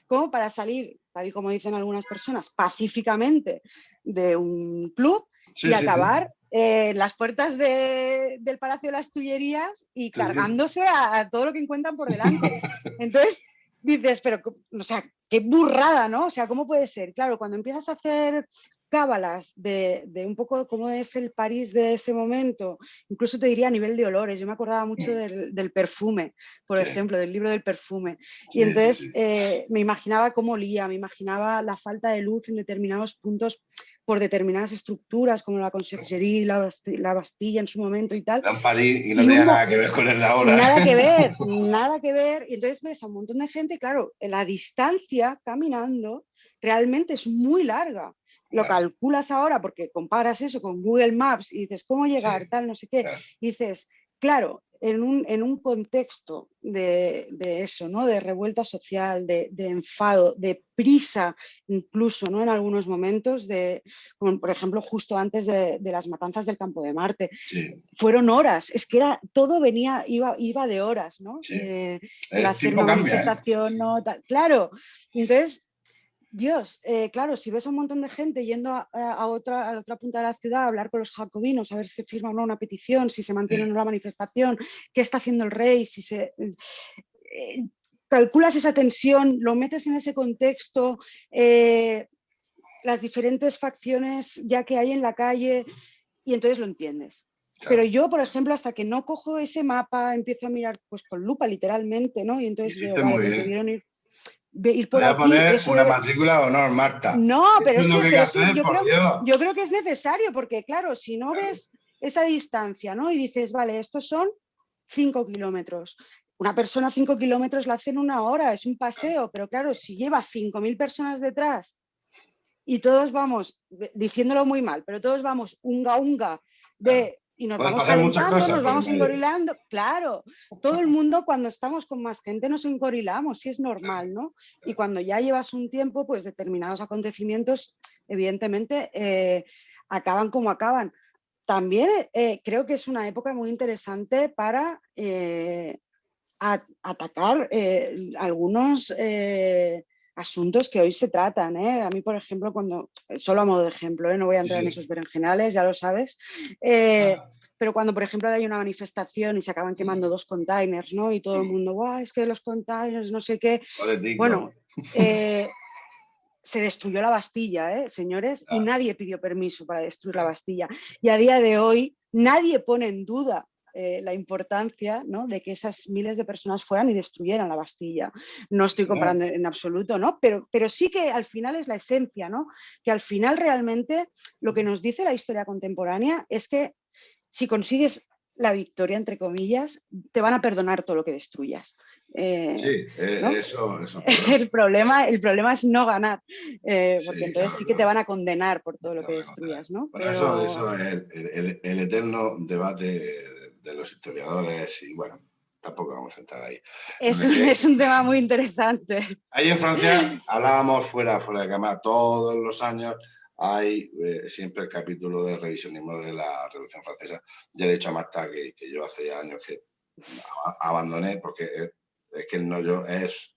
como para salir, tal y como dicen algunas personas, pacíficamente de un club y acabar en las puertas del Palacio de las Tullerías y cargándose a todo lo que encuentran por delante? Entonces dices, pero, o sea, qué burrada, ¿no? O sea, ¿cómo puede ser? Claro, cuando empiezas a hacer cábalas de un poco cómo es el París de ese momento, incluso te diría a nivel de olores. Yo me acordaba mucho del perfume, por ejemplo, del libro del perfume. Y entonces me imaginaba cómo olía, me imaginaba la falta de luz en determinados puntos por determinadas estructuras, como la Conserjería, la Bastilla en su momento y tal. En París y no Y tenía nada que ver con el de ahora. nada que ver, nada que ver. Y entonces ves a un montón de gente, claro, la distancia caminando realmente es muy larga. Lo calculas ahora porque comparas eso con Google Maps y dices, ¿cómo llegar? Tal, no sé qué. Y dices, claro, en un contexto de eso, ¿no? De revuelta social, de enfado, de prisa, incluso, ¿no? En algunos momentos, como por ejemplo justo antes de las matanzas del Campo de Marte. Fueron horas, es que todo iba de horas, ¿no? El hacer una manifestación, no, tal. Claro, entonces Dios, claro, si ves a un montón de gente yendo a la otra punta de la ciudad a hablar con los jacobinos, a ver si se firma o no una petición, si se mantiene o no la manifestación, qué está haciendo el rey, si se... calculas esa tensión, lo metes en ese contexto, las diferentes facciones ya que hay en la calle y entonces lo entiendes. Pero yo, por ejemplo, hasta que no cojo ese mapa, empiezo a mirar pues con lupa literalmente, ¿no? Y entonces veo, vale, pues debieron ir por Voy a aquí, poner eso una matrícula de honor, Marta. no, Esto es lo que hay que hacer, por Dios. yo creo que es necesario, porque claro, si no ves esa distancia, ¿no? Y dices, vale, estos son 5 kilómetros. Una persona 5 kilómetros la hace en una hora, es un paseo, pero claro, si lleva 5.000 personas detrás y todos vamos, diciéndolo muy mal, pero todos vamos unga y nos Pueden vamos pasar muchas calentando, cosas nos por el vamos medio. engorilando. Claro, todo el mundo cuando estamos con más gente nos engorilamos, sí es normal, ¿no? Y cuando ya llevas un tiempo, pues determinados acontecimientos, evidentemente, acaban como acaban. También creo que es una época muy interesante para atacar algunos asuntos que hoy se tratan. A mí, por ejemplo, solo a modo de ejemplo, no voy a entrar en esos berenjenales, ya lo sabes, pero cuando, por ejemplo, hay una manifestación y se acaban quemando 2 containers, ¿no? Y todo el mundo, ¡guau! Es que los containers, no sé qué. Bueno, se destruyó la Bastilla, señores, y nadie pidió permiso para destruir la Bastilla. Y a día de hoy nadie pone en duda la importancia, ¿no?, de que esas miles de personas fueran y destruyeran la Bastilla. No estoy comparando en absoluto, ¿no? Pero sí que al final es la esencia, ¿no? Que al final realmente lo que nos dice la historia contemporánea es que si consigues la victoria, entre comillas, te van a perdonar todo lo que destruyas. Sí, ¿no? eso El problema es no ganar, porque sí, entonces claro, sí que te claro. van a condenar por todo lo que destruyas, ¿no? Bueno, Pero eso es el eterno debate de los historiadores y bueno, tampoco vamos a entrar ahí. No sé. es un tema muy interesante. Ahí en Francia hablábamos fuera de cámara, todos los años hay siempre el capítulo del revisionismo de la Revolución Francesa. Ya le he dicho a Marta que yo hace años que abandoné porque es que el no yo es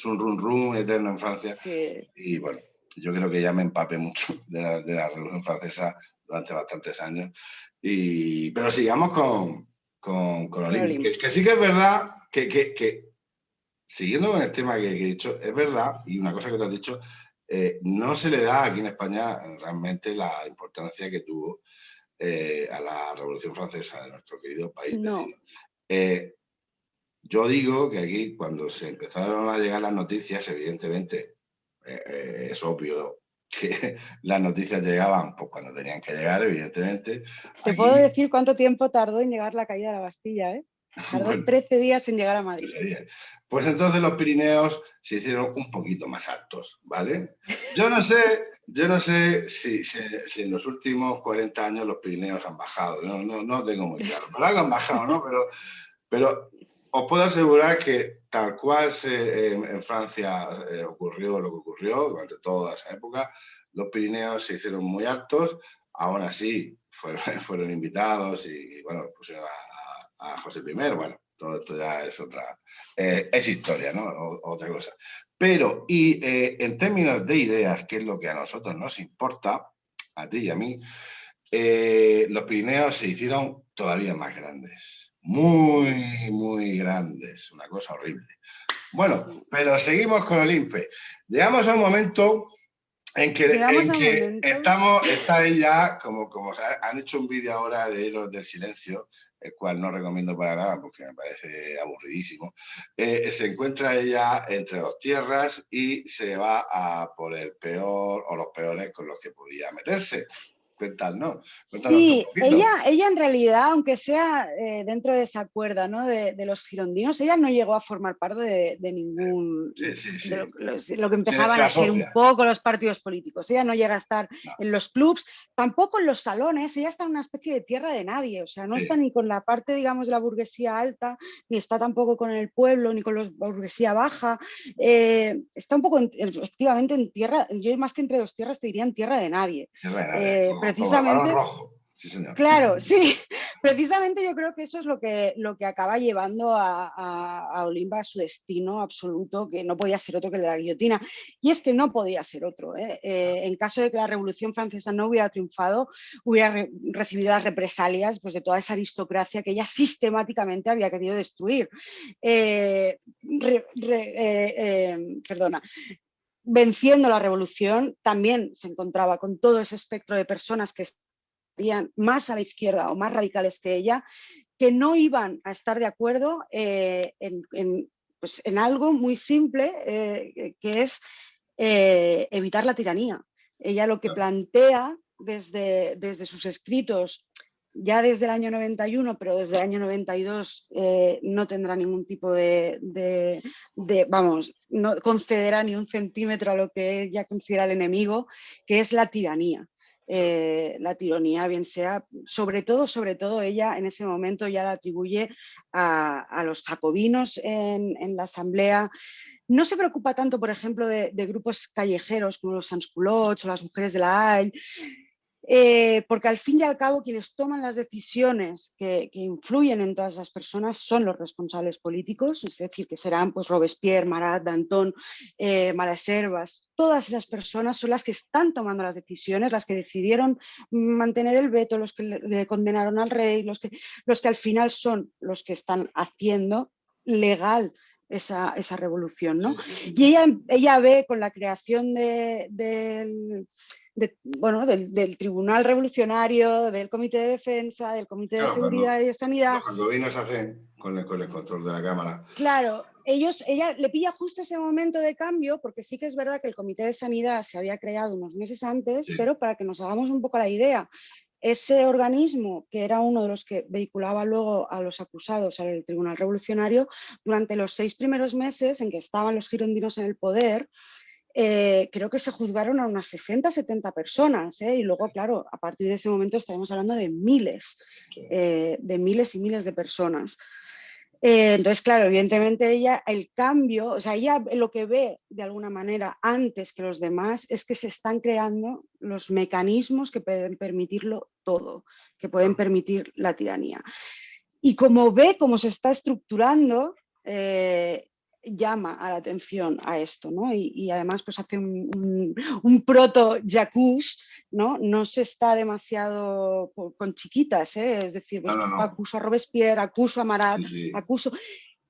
un rum eterno en Francia Sí. y bueno, yo creo que ya me empapé mucho de la Revolución Francesa durante bastantes años. Pero sigamos con Olimpo, que sí que es verdad que siguiendo con el tema que he dicho, es verdad, y una cosa que tú has dicho, no se le da aquí en España realmente la importancia que tuvo a la Revolución Francesa de nuestro querido país No. vecino. Yo digo que aquí, cuando se empezaron a llegar las noticias, evidentemente, es obvio que las noticias llegaban pues, cuando tenían que llegar, evidentemente. Te puedo Aquí, decir cuánto tiempo tardó en llegar la caída de la Bastilla, ¿eh? Tardó bueno, 13 días en llegar a Madrid. pues entonces los Pirineos se hicieron un poquito más altos, ¿vale? Yo no sé si en los últimos 40 años los Pirineos han bajado, no tengo muy claro, pero algo han bajado, ¿no? Pero os puedo asegurar que tal cual en Francia ocurrió lo que ocurrió durante toda esa época, los Pirineos se hicieron muy altos, aún así fueron invitados y bueno, pusieron a José I, bueno, todo esto ya es es historia, ¿no? Otra cosa. Pero, en términos de ideas, que es lo que a nosotros nos importa, a ti y a mí, los Pirineos se hicieron todavía más grandes. Muy grandes. Una cosa horrible. Bueno, pero seguimos con Olimpe. Llegamos a un momento en que está ella, como han hecho un vídeo ahora de Héroes del Silencio, el cual no recomiendo para nada porque me parece aburridísimo. Se encuentra ella entre dos tierras y se va a por el peor o los peores con los que podía meterse. Cuéntanos un Sí, poquito. ella en realidad, aunque sea dentro de esa cuerda, ¿no?, de los girondinos, ella no llegó a formar parte de ningún, Sí. de lo que empezaban Se a ser un asocia. poco los partidos políticos. Ella no llega a estar No. en los clubs, tampoco en los salones, ella está en una especie de tierra de nadie, o sea, no está ni con la parte, digamos, de la burguesía alta, ni está tampoco con el pueblo, ni con la burguesía baja, está un poco efectivamente en tierra, yo más que entre dos tierras te diría en tierra de nadie. Tierra de nadie, como el balón Precisamente. rojo. Sí, señor. Claro, sí, precisamente yo creo que eso es lo que acaba llevando a Olimba a su destino absoluto, que no podía ser otro que el de la guillotina. Y es que no podía ser otro. En caso de que la Revolución Francesa no hubiera triunfado, hubiera recibido las represalias pues, de toda esa aristocracia que ella sistemáticamente había querido destruir. Perdona. Venciendo la revolución, también se encontraba con todo ese espectro de personas que más a la izquierda o más radicales que ella, que no iban a estar de acuerdo en algo muy simple, que es evitar la tiranía. Ella lo que plantea desde sus escritos, ya desde el año 91, pero desde el año 92 no tendrá ningún tipo vamos, no concederá ni un centímetro a lo que ella considera el enemigo, que es la tiranía. La tiranía, bien sea, sobre todo ella en ese momento ya la atribuye a los jacobinos en la asamblea. No se preocupa tanto, por ejemplo, de grupos callejeros como los Sansculots o las mujeres de la Haye, porque al fin y al cabo quienes toman las decisiones que influyen en todas las personas son los responsables políticos, es decir, que serán pues, Robespierre, Marat, Danton, Malaservas. Todas esas personas son las que están tomando las decisiones, las que decidieron mantener el veto, los que le condenaron al rey, los que al final son los que están haciendo legal esa revolución, ¿no? Sí. Y ella ve con la creación del bueno, del Tribunal Revolucionario, del Comité de Defensa, del Comité de Seguridad y de Sanidad. Los jacobinos hacen con el control de la Cámara. Claro, ella le pilla justo ese momento de cambio, porque sí que es verdad que el Comité de Sanidad se había creado unos meses antes, sí. Pero para que nos hagamos un poco la idea, ese organismo, que era uno de los que vehiculaba luego a los acusados al Tribunal Revolucionario, durante los 6 primeros meses en que estaban los girondinos en el poder, creo que se juzgaron a unas 60, 70 personas, y luego, claro, a partir de ese momento estaremos hablando de miles y miles de personas. Entonces, claro, evidentemente ella, el cambio, o sea, ella lo que ve de alguna manera antes que los demás es que se están creando los mecanismos que pueden permitirlo todo, que pueden permitir la tiranía. Y como ve cómo se está estructurando, llama a la atención a esto, ¿no? Y además pues hace un proto-Jacús, ¿no? No se está demasiado con chiquitas, es decir, pues, no. Acuso a Robespierre, acuso a Marat, sí. Acuso...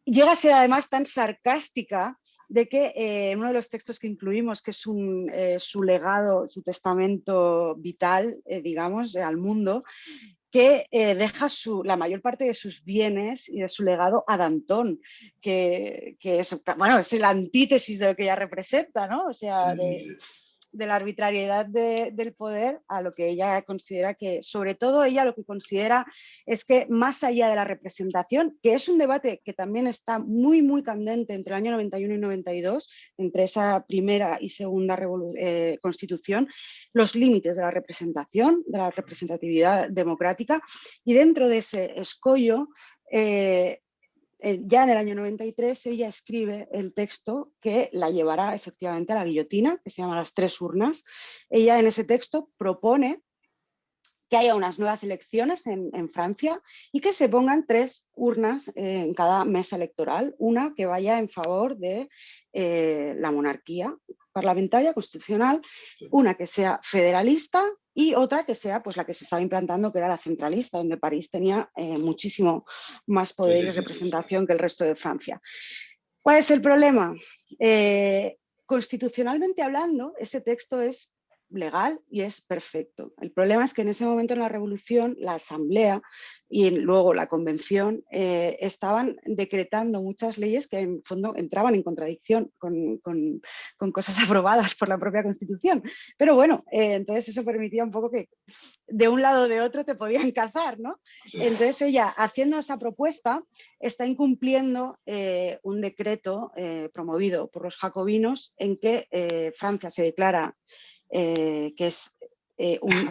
Llega a ser además tan sarcástica de que uno de los textos que incluimos, que es su legado, su testamento vital, digamos, al mundo, que deja la mayor parte de sus bienes y de su legado a Danton, que es, bueno, es la antítesis de lo que ella representa, ¿no? O sea, sí. De la arbitrariedad del poder a lo que ella considera que, sobre todo ella lo que considera es que más allá de la representación, que es un debate que también está muy, muy candente entre el año 91 y 92, entre esa primera y segunda constitución, los límites de la representación, de la representatividad democrática, y dentro de ese escollo, ya en el año 93 ella escribe el texto que la llevará efectivamente a la guillotina, que se llama Las 3 urnas. Ella en ese texto propone que haya unas nuevas elecciones en Francia y que se pongan 3 urnas en cada mesa electoral, una que vaya en favor de la monarquía parlamentaria, constitucional, una que sea federalista y otra que sea pues, la que se estaba implantando, que era la centralista, donde París tenía muchísimo más poder y representación que el resto de Francia. ¿Cuál es el problema? Constitucionalmente hablando, ese texto es legal y es perfecto. El problema es que en ese momento en la revolución la asamblea y luego la convención estaban decretando muchas leyes que en fondo entraban en contradicción con cosas aprobadas por la propia constitución. Pero bueno, entonces eso permitía un poco que de un lado o de otro te podían cazar, ¿no? Sí. Entonces ella, haciendo esa propuesta, está incumpliendo un decreto promovido por los jacobinos en que Francia se declara que es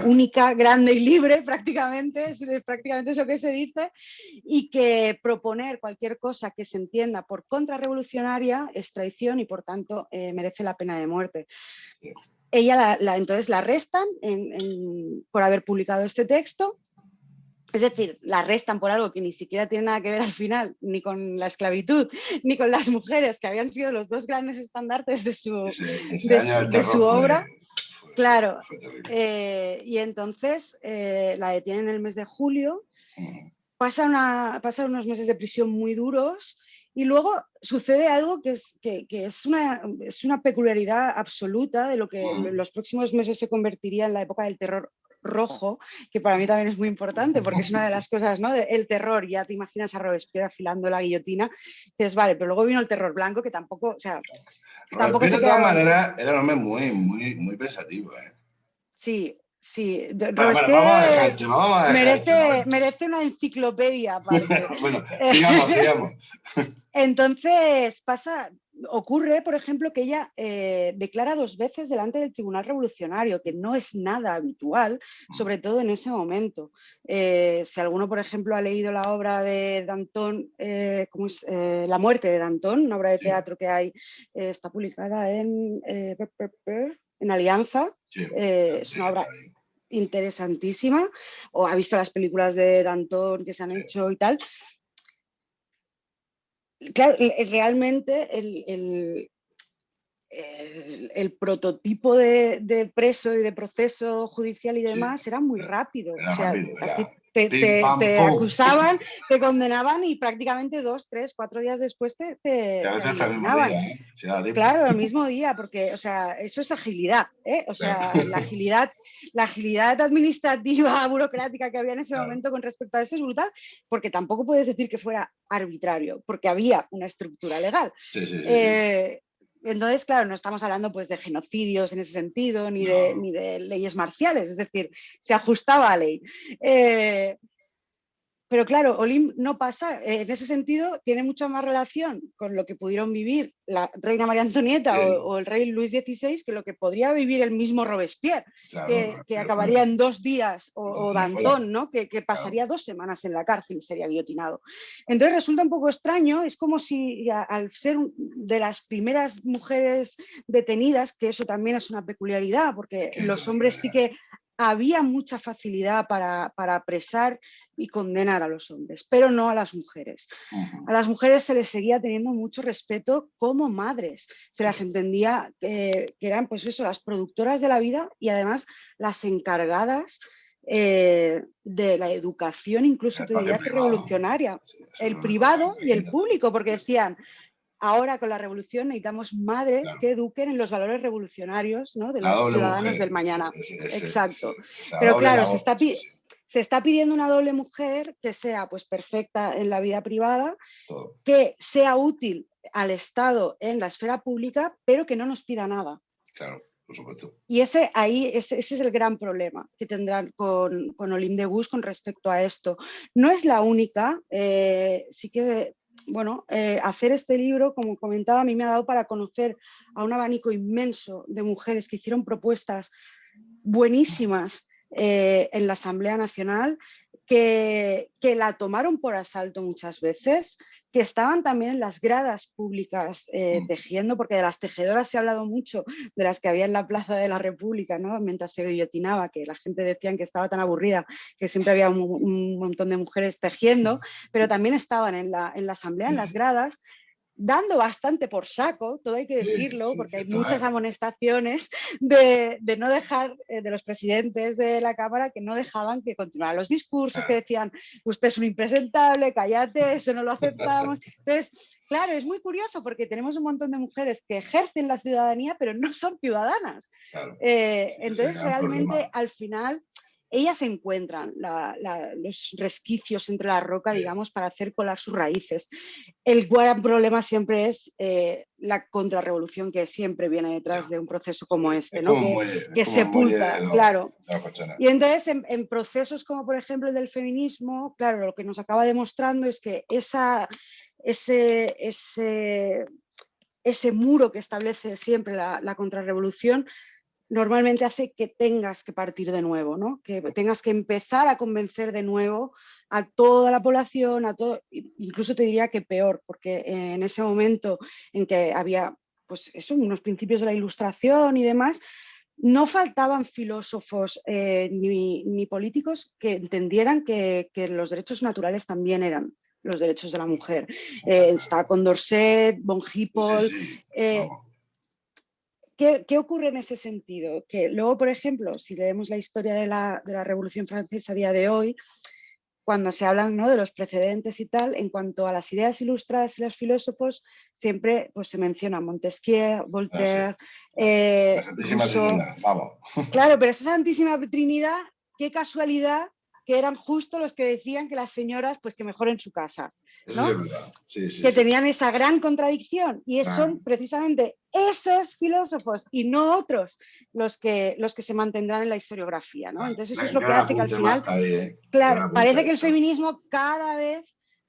única, grande y libre prácticamente es lo que se dice, y que proponer cualquier cosa que se entienda por contrarrevolucionaria es traición y por tanto merece la pena de muerte. Ella entonces la arrestan por haber publicado este texto. Es decir, la arrestan por algo que ni siquiera tiene nada que ver al final ni con la esclavitud, ni con las mujeres, que habían sido los 2 grandes estandartes de su obra. Claro, y entonces la detienen en el mes de julio, pasa unos meses de prisión muy duros y luego sucede algo que es una peculiaridad absoluta de lo que en los próximos meses se convertiría en la época del terror rojo, que para mí también es muy importante porque es una de las cosas, ¿no? El terror, ya te imaginas a Robespierre afilando la guillotina, dices, vale, pero luego vino el terror blanco que tampoco, o sea... Robespierre de todas maneras era un hombre muy pensativo, ¿eh? Sí, sí. Robespierre merece una enciclopedia aparte. Bueno, sigamos. Entonces ocurre, por ejemplo, que ella declara 2 veces delante del Tribunal Revolucionario, que no es nada habitual, sobre todo en ese momento. Si alguno, por ejemplo, ha leído la obra de Danton, La muerte de Danton, una obra de teatro que hay, está publicada en Alianza, es una obra interesantísima, o ha visto las películas de Danton que se han hecho y tal. Claro, realmente el prototipo de preso y de proceso judicial y demás era muy rápido. te acusaban, te condenaban y prácticamente 2, 3, 4 días después te a veces hasta el mismo guillotinaban. día, ¿eh? Claro, el mismo día, porque, o sea, eso es agilidad, ¿eh? O sea, la agilidad administrativa, burocrática que había en ese momento con respecto a esto es brutal, porque tampoco puedes decir que fuera arbitrario, porque había una estructura legal. Sí. Entonces, claro, no estamos hablando pues de genocidios en ese sentido, ni de leyes marciales, es decir, se ajustaba a ley. Pero claro, Olim no pasa, en ese sentido tiene mucha más relación con lo que pudieron vivir la reina María Antonieta o el rey Luis XVI que lo que podría vivir el mismo Robespierre, que acabaría en 2 días, o Danton, ¿no? que pasaría 2 semanas en la cárcel y sería guillotinado. Entonces resulta un poco extraño, es como si al ser de las primeras mujeres detenidas, que eso también es una peculiaridad, porque los hombres sí que había mucha facilidad para apresar y condenar a los hombres, pero no a las mujeres. A las mujeres se les seguía teniendo mucho respeto como madres. Se las entendía que eran, pues eso, las productoras de la vida y además las encargadas de la educación, incluso te diría que revolucionaria. El privado y el público, porque decían, ahora con la revolución necesitamos madres que eduquen en los valores revolucionarios, ¿no? De los ciudadanos del mañana. Exacto. Pero claro, se está pidiendo una doble mujer que sea pues perfecta en la vida privada, que sea útil al Estado en la esfera pública, pero que no nos pida nada. Claro, por supuesto. Y ese es el gran problema que tendrán con Olympe de Gouges con respecto a esto. No es la única, sí que bueno, hacer este libro, como comentaba, a mí me ha dado para conocer a un abanico inmenso de mujeres que hicieron propuestas buenísimas en la Asamblea Nacional, que la tomaron por asalto muchas veces, que estaban también en las gradas públicas tejiendo, porque de las tejedoras se ha hablado mucho, de las que había en la Plaza de la República, ¿no? Mientras se guillotinaba, que la gente decía que estaba tan aburrida que siempre había un montón de mujeres tejiendo, pero también estaban en la Asamblea, en las gradas, dando bastante por saco, todo hay que decirlo, porque hay muchas amonestaciones de no dejar, de los presidentes de la Cámara, que no dejaban que continuaran los discursos, que decían, usted es un impresentable, cállate, eso no lo aceptamos. Entonces, claro, es muy curioso porque tenemos un montón de mujeres que ejercen la ciudadanía, pero no son ciudadanas. Entonces, realmente, al final, ellas encuentran los resquicios entre la roca, digamos, para hacer colar sus raíces. El gran problema siempre es la contrarrevolución que siempre viene detrás de un proceso como este, ¿no? Que sepulta, claro. Y entonces en procesos como por ejemplo el del feminismo, claro, lo que nos acaba demostrando es que ese muro que establece siempre la contrarrevolución normalmente hace que tengas que partir de nuevo, ¿no? Que tengas que empezar a convencer de nuevo a toda la población, incluso te diría que peor, porque en ese momento en que había pues eso, unos principios de la Ilustración y demás, no faltaban filósofos ni políticos que entendieran que los derechos naturales también eran los derechos de la mujer. Está Condorcet, von Hippel... ¿Qué ocurre en ese sentido? Que luego, por ejemplo, si leemos la historia de la Revolución Francesa a día de hoy, cuando se hablan, ¿no?, de los precedentes y tal, en cuanto a las ideas ilustradas y los filósofos, siempre pues, se menciona Montesquieu, Voltaire, la Santísima Rousseau. Trinidad, vamos. Claro, pero esa Santísima Trinidad, qué casualidad que eran justo los que decían que las señoras, pues que mejor en su casa, ¿no? Eso es verdad. Sí, que tenían esa gran contradicción y son precisamente esos filósofos y no otros los que se mantendrán en la historiografía, ¿no? Entonces eso es lo que hace que al final, claro, parece que el feminismo cada vez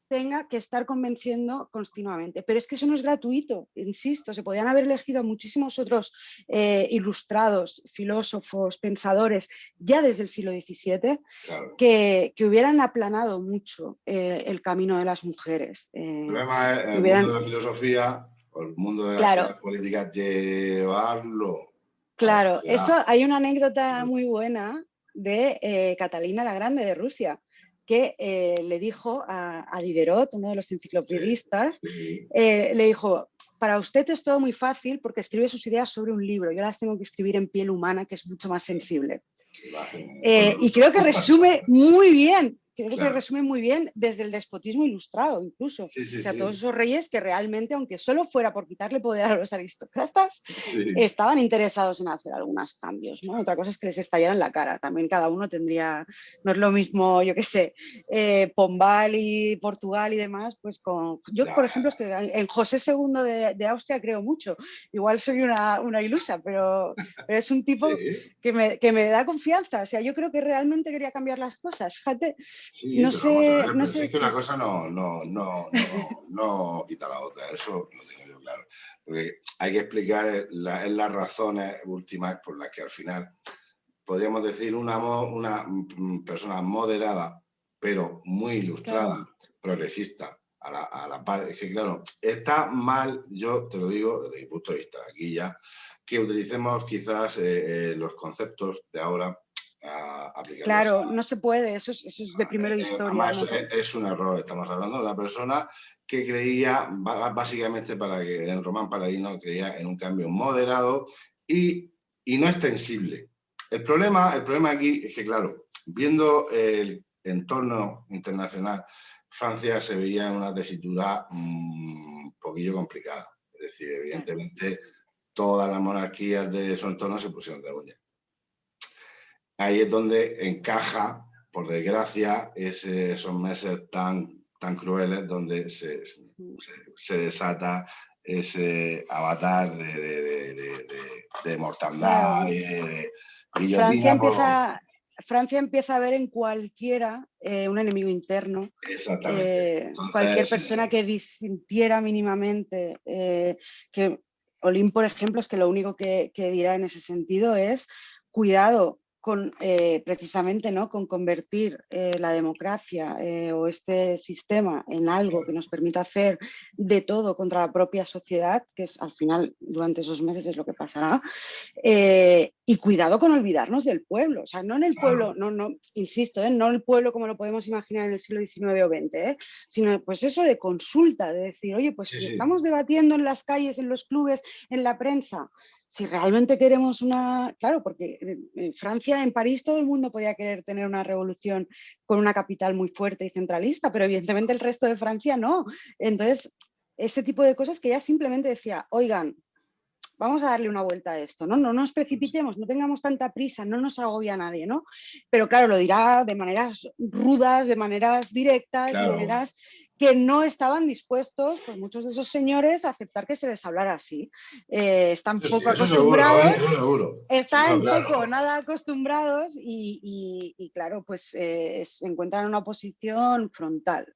tenga que estar convenciendo continuamente, pero es que eso no es gratuito, insisto, se podían haber elegido muchísimos otros ilustrados, filósofos, pensadores ya desde el siglo XVII que hubieran aplanado mucho el camino de las mujeres. El problema es el mundo de la filosofía o el mundo de las ideas políticas llevarlo. Claro, eso hay una anécdota muy buena de Catalina la Grande de Rusia, que le dijo a Diderot, uno de los enciclopedistas, le dijo, para usted es todo muy fácil porque escribe sus ideas sobre un libro, yo las tengo que escribir en piel humana, que es mucho más sensible. Y creo que resume muy bien creo que resume muy bien desde el despotismo ilustrado incluso. Sí, sí, O sea, sí. todos esos reyes que realmente, aunque solo fuera por quitarle poder a los aristócratas, Sí. estaban interesados en hacer algunos cambios, ¿no? Otra cosa es que les estallara en la cara. También cada uno tendría, no es lo mismo, yo qué sé, Pombal y Portugal y demás, pues con... Yo, por ejemplo, es que en José II de Austria creo mucho. Igual soy una ilusa, pero es un tipo que me da confianza. O sea, yo creo que realmente quería cambiar las cosas. Fíjate, sí, no pero vamos a sé, ver, no pero si es sé. que una cosa no quita la otra, eso lo tengo yo claro. Porque hay que explicar las razones últimas por las que al final podríamos decir una persona moderada, pero muy ilustrada, Claro. progresista, a la par. Es que, claro, está mal, yo te lo digo desde mi punto de vista, aquí ya, que utilicemos quizás los conceptos de ahora aplicarlos Claro, no se puede, eso es de primero de historia. además, ¿No? es un error, estamos hablando de una persona que creía, básicamente para que en Román Paladino creía en un cambio moderado y no extensible. El problema aquí es que, claro, viendo el entorno internacional, Francia se veía en una tesitura un poquillo complicada. Es decir, evidentemente, todas las monarquías de su entorno se pusieron de uñas. Ahí es donde encaja, por desgracia, esos meses tan crueles donde se desata ese avatar de mortandad Claro. y de guillotina. Francia empieza a ver en cualquiera un enemigo interno. Exactamente. Cualquier Entonces, persona que disintiera mínimamente, que Olin, por ejemplo, es que lo único que dirá en ese sentido es cuidado con precisamente, ¿no?, con convertir la democracia o este sistema en algo que nos permita hacer de todo contra la propia sociedad, que es al final durante esos meses es lo que pasará. Y cuidado con olvidarnos del pueblo, o sea, no en el pueblo, no, insisto, no el pueblo como lo podemos imaginar en el siglo XIX o XX, sino pues eso de consulta, de decir, oye, pues si estamos debatiendo en las calles, en los clubes, en la prensa, si realmente queremos una... Claro, porque en Francia, en París, todo el mundo podía querer tener una revolución con una capital muy fuerte y centralista, pero evidentemente el resto de Francia no. Entonces, ese tipo de cosas que ella simplemente decía, oigan, vamos a darle una vuelta a esto, ¿no? No nos precipitemos, no tengamos tanta prisa, no nos agobia a nadie, ¿no? Pero claro, lo dirá de maneras rudas, de maneras directas, de maneras que no estaban dispuestos, pues muchos de esos señores, a aceptar que se les hablara así. Están poco acostumbrados, están poco, nada acostumbrados y claro, pues se encuentran en una posición frontal.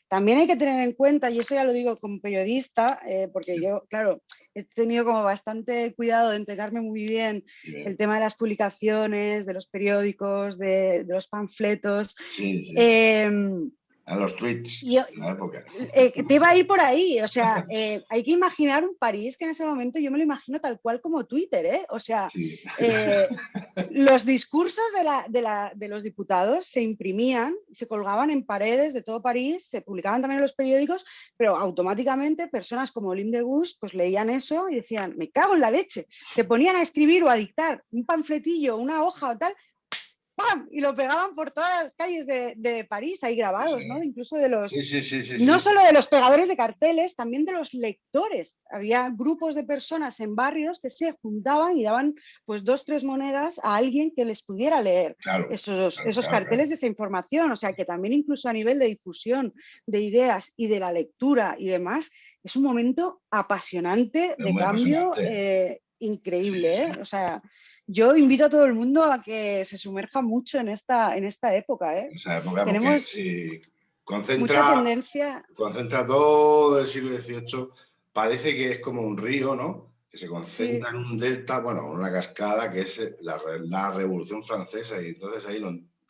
También hay que tener en cuenta, y eso ya lo digo como periodista, porque yo, claro, he tenido como bastante cuidado de enterarme muy bien el tema de las publicaciones, de los periódicos, de los panfletos. A los tweets de la época. Te iba a ir por ahí, o sea, hay que imaginar un París que en ese momento yo me lo imagino tal cual como Twitter, ¿eh? O sea, los discursos de los diputados se imprimían, se colgaban en paredes de todo París, se publicaban también en los periódicos, pero automáticamente personas como Olympe de Gouges pues leían eso y decían, me cago en la leche, se ponían a escribir o a dictar un panfletillo, una hoja o tal, ¡pam! Y lo pegaban por todas las calles de París, ahí grabados, ¿no? Incluso de los... No solo de los pegadores de carteles, también de los lectores. Había grupos de personas en barrios que se juntaban y daban pues 2 o 3 monedas a alguien que les pudiera leer esos carteles, esa información. O sea que también incluso a nivel de difusión de ideas y de la lectura y demás, es un momento apasionante de cambio increíble, ¿eh? O sea, yo invito a todo el mundo a que se sumerja mucho en esta época, ¿eh? Esa época, tenemos mucha tendencia. Concentra todo el siglo XVIII, parece que es como un río, ¿no? Que se concentra en un delta, bueno, una cascada, que es la Revolución Francesa, y entonces ahí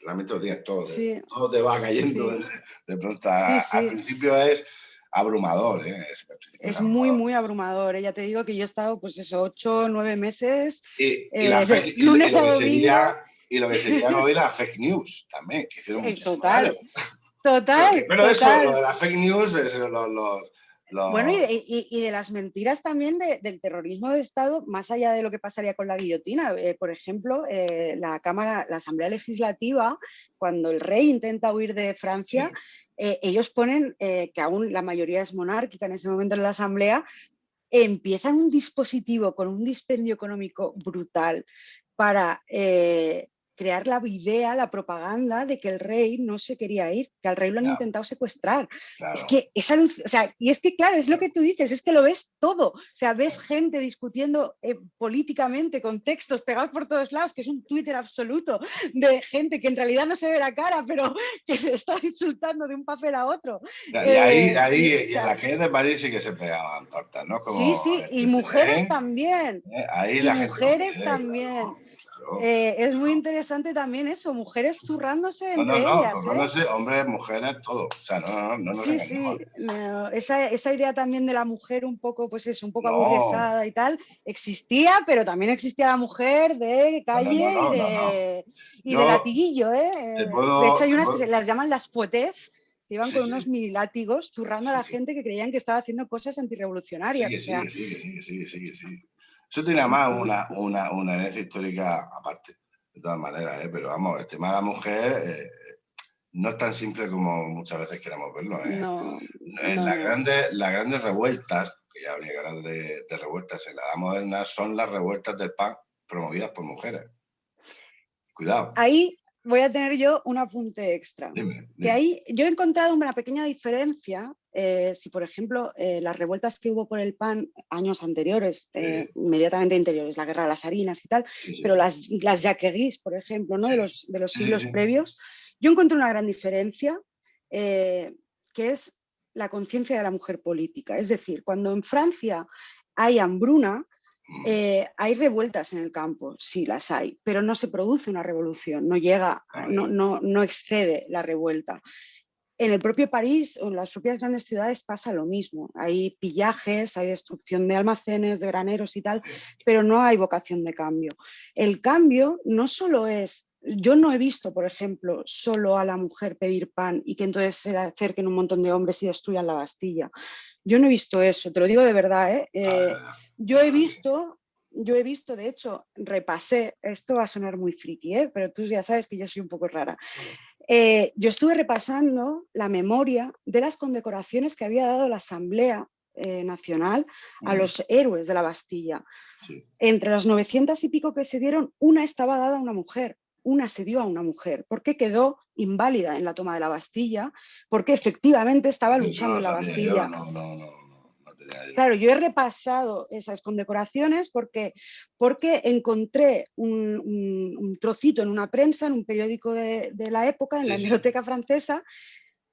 realmente lo tienes todo, todo te va cayendo de pronto. Al principio es abrumador, ¿eh? Es muy, muy abrumador. Ya te digo que yo he estado, pues eso, 8 o 9 meses, lunes a domingo. Y lo que sería hoy la fake news también, que hicieron muchísimo Total. Pero eso, lo de la fake news, Bueno, y de las mentiras también del terrorismo de Estado, más allá de lo que pasaría con la guillotina. Por ejemplo, la Asamblea Legislativa, cuando el rey intenta huir de Francia, Sí, ellos ponen, que aún la mayoría es monárquica en ese momento en la Asamblea, empiezan un dispositivo con un dispendio económico brutal para crear la idea, la propaganda de que el rey no se quería ir, que al rey lo han ya, intentado secuestrar. Es claro. que es o sea, y es que claro, es lo que tú dices, es que lo ves todo. O sea, ves gente discutiendo políticamente con textos pegados por todos lados, que es un Twitter absoluto de gente que en realidad no se ve la cara, pero que se está insultando de un papel a otro. Y ahí, O y en sea, la calle de París sí que se pegaban tortas, ¿no? sí, Como sí, el y mujeres presidente, también. ahí Y la gente lo mujeres quiere, también. claro, claro, Es muy claro. interesante también eso, mujeres zurrándose No, no, entre no, ellas, ¿eh? formándose hombres, mujeres, todo. O sea, no nos Sí, engañemos. sí, no, esa idea también de la mujer un poco, pues es un poco No, aburguesada y tal, existía, pero también existía la mujer de calle no. y de Yo latiguillo, ¿eh? te De hecho, puedo, hay unas que se las llaman las poetés, que iban sí, con unos sí, mini látigos zurrando a sí, la gente que creían que estaba haciendo cosas antirrevolucionarias, o sea, sigue. Eso tiene sí, más sí. una herencia histórica aparte, de todas maneras, ¿eh? Pero vamos, el tema de la mujer no es tan simple como muchas veces queremos verlo, ¿eh? No, En no, no. las grandes revueltas, que ya habría que hablar de revueltas en la edad moderna, son las revueltas del PAN promovidas por mujeres. Cuidado, Ahí voy a tener yo un apunte extra. Que dime. ahí yo he encontrado una pequeña diferencia. Si, por ejemplo, las revueltas que hubo por el PAN años anteriores, inmediatamente anteriores, la guerra de las harinas y tal, pero las jaqueguís, por ejemplo, ¿no? de los siglos previos, yo encuentro una gran diferencia, que es la conciencia de la mujer política. Es decir, cuando en Francia hay hambruna, hay revueltas en el campo, sí las hay, pero no se produce una revolución, no llega, no excede la revuelta. En el propio París o en las propias grandes ciudades pasa lo mismo. Hay pillajes, hay destrucción de almacenes, de graneros y tal, pero no hay vocación de cambio. El cambio no solo es, yo no he visto, por ejemplo, solo a la mujer pedir pan y que entonces se acerquen un montón de hombres y destruyan la Bastilla. Yo no he visto eso, te lo digo de verdad, ¿eh? Yo he visto, de hecho, repasé, esto va a sonar muy friki, ¿eh? Pero tú ya sabes que yo soy un poco rara. Yo estuve repasando la memoria de las condecoraciones que había dado la Asamblea Nacional a los héroes de la Bastilla. Sí. Entre las 900 y pico que se dieron, una estaba dada a una mujer. Una se dio a una mujer, porque quedó inválida en la toma de la Bastilla, porque efectivamente estaba Eso no luchando lo en la sabía yo, Bastilla. no tenía idea. Claro, yo he repasado esas condecoraciones porque encontré un trocito en una prensa, en un periódico de la época, en la hemeroteca francesa,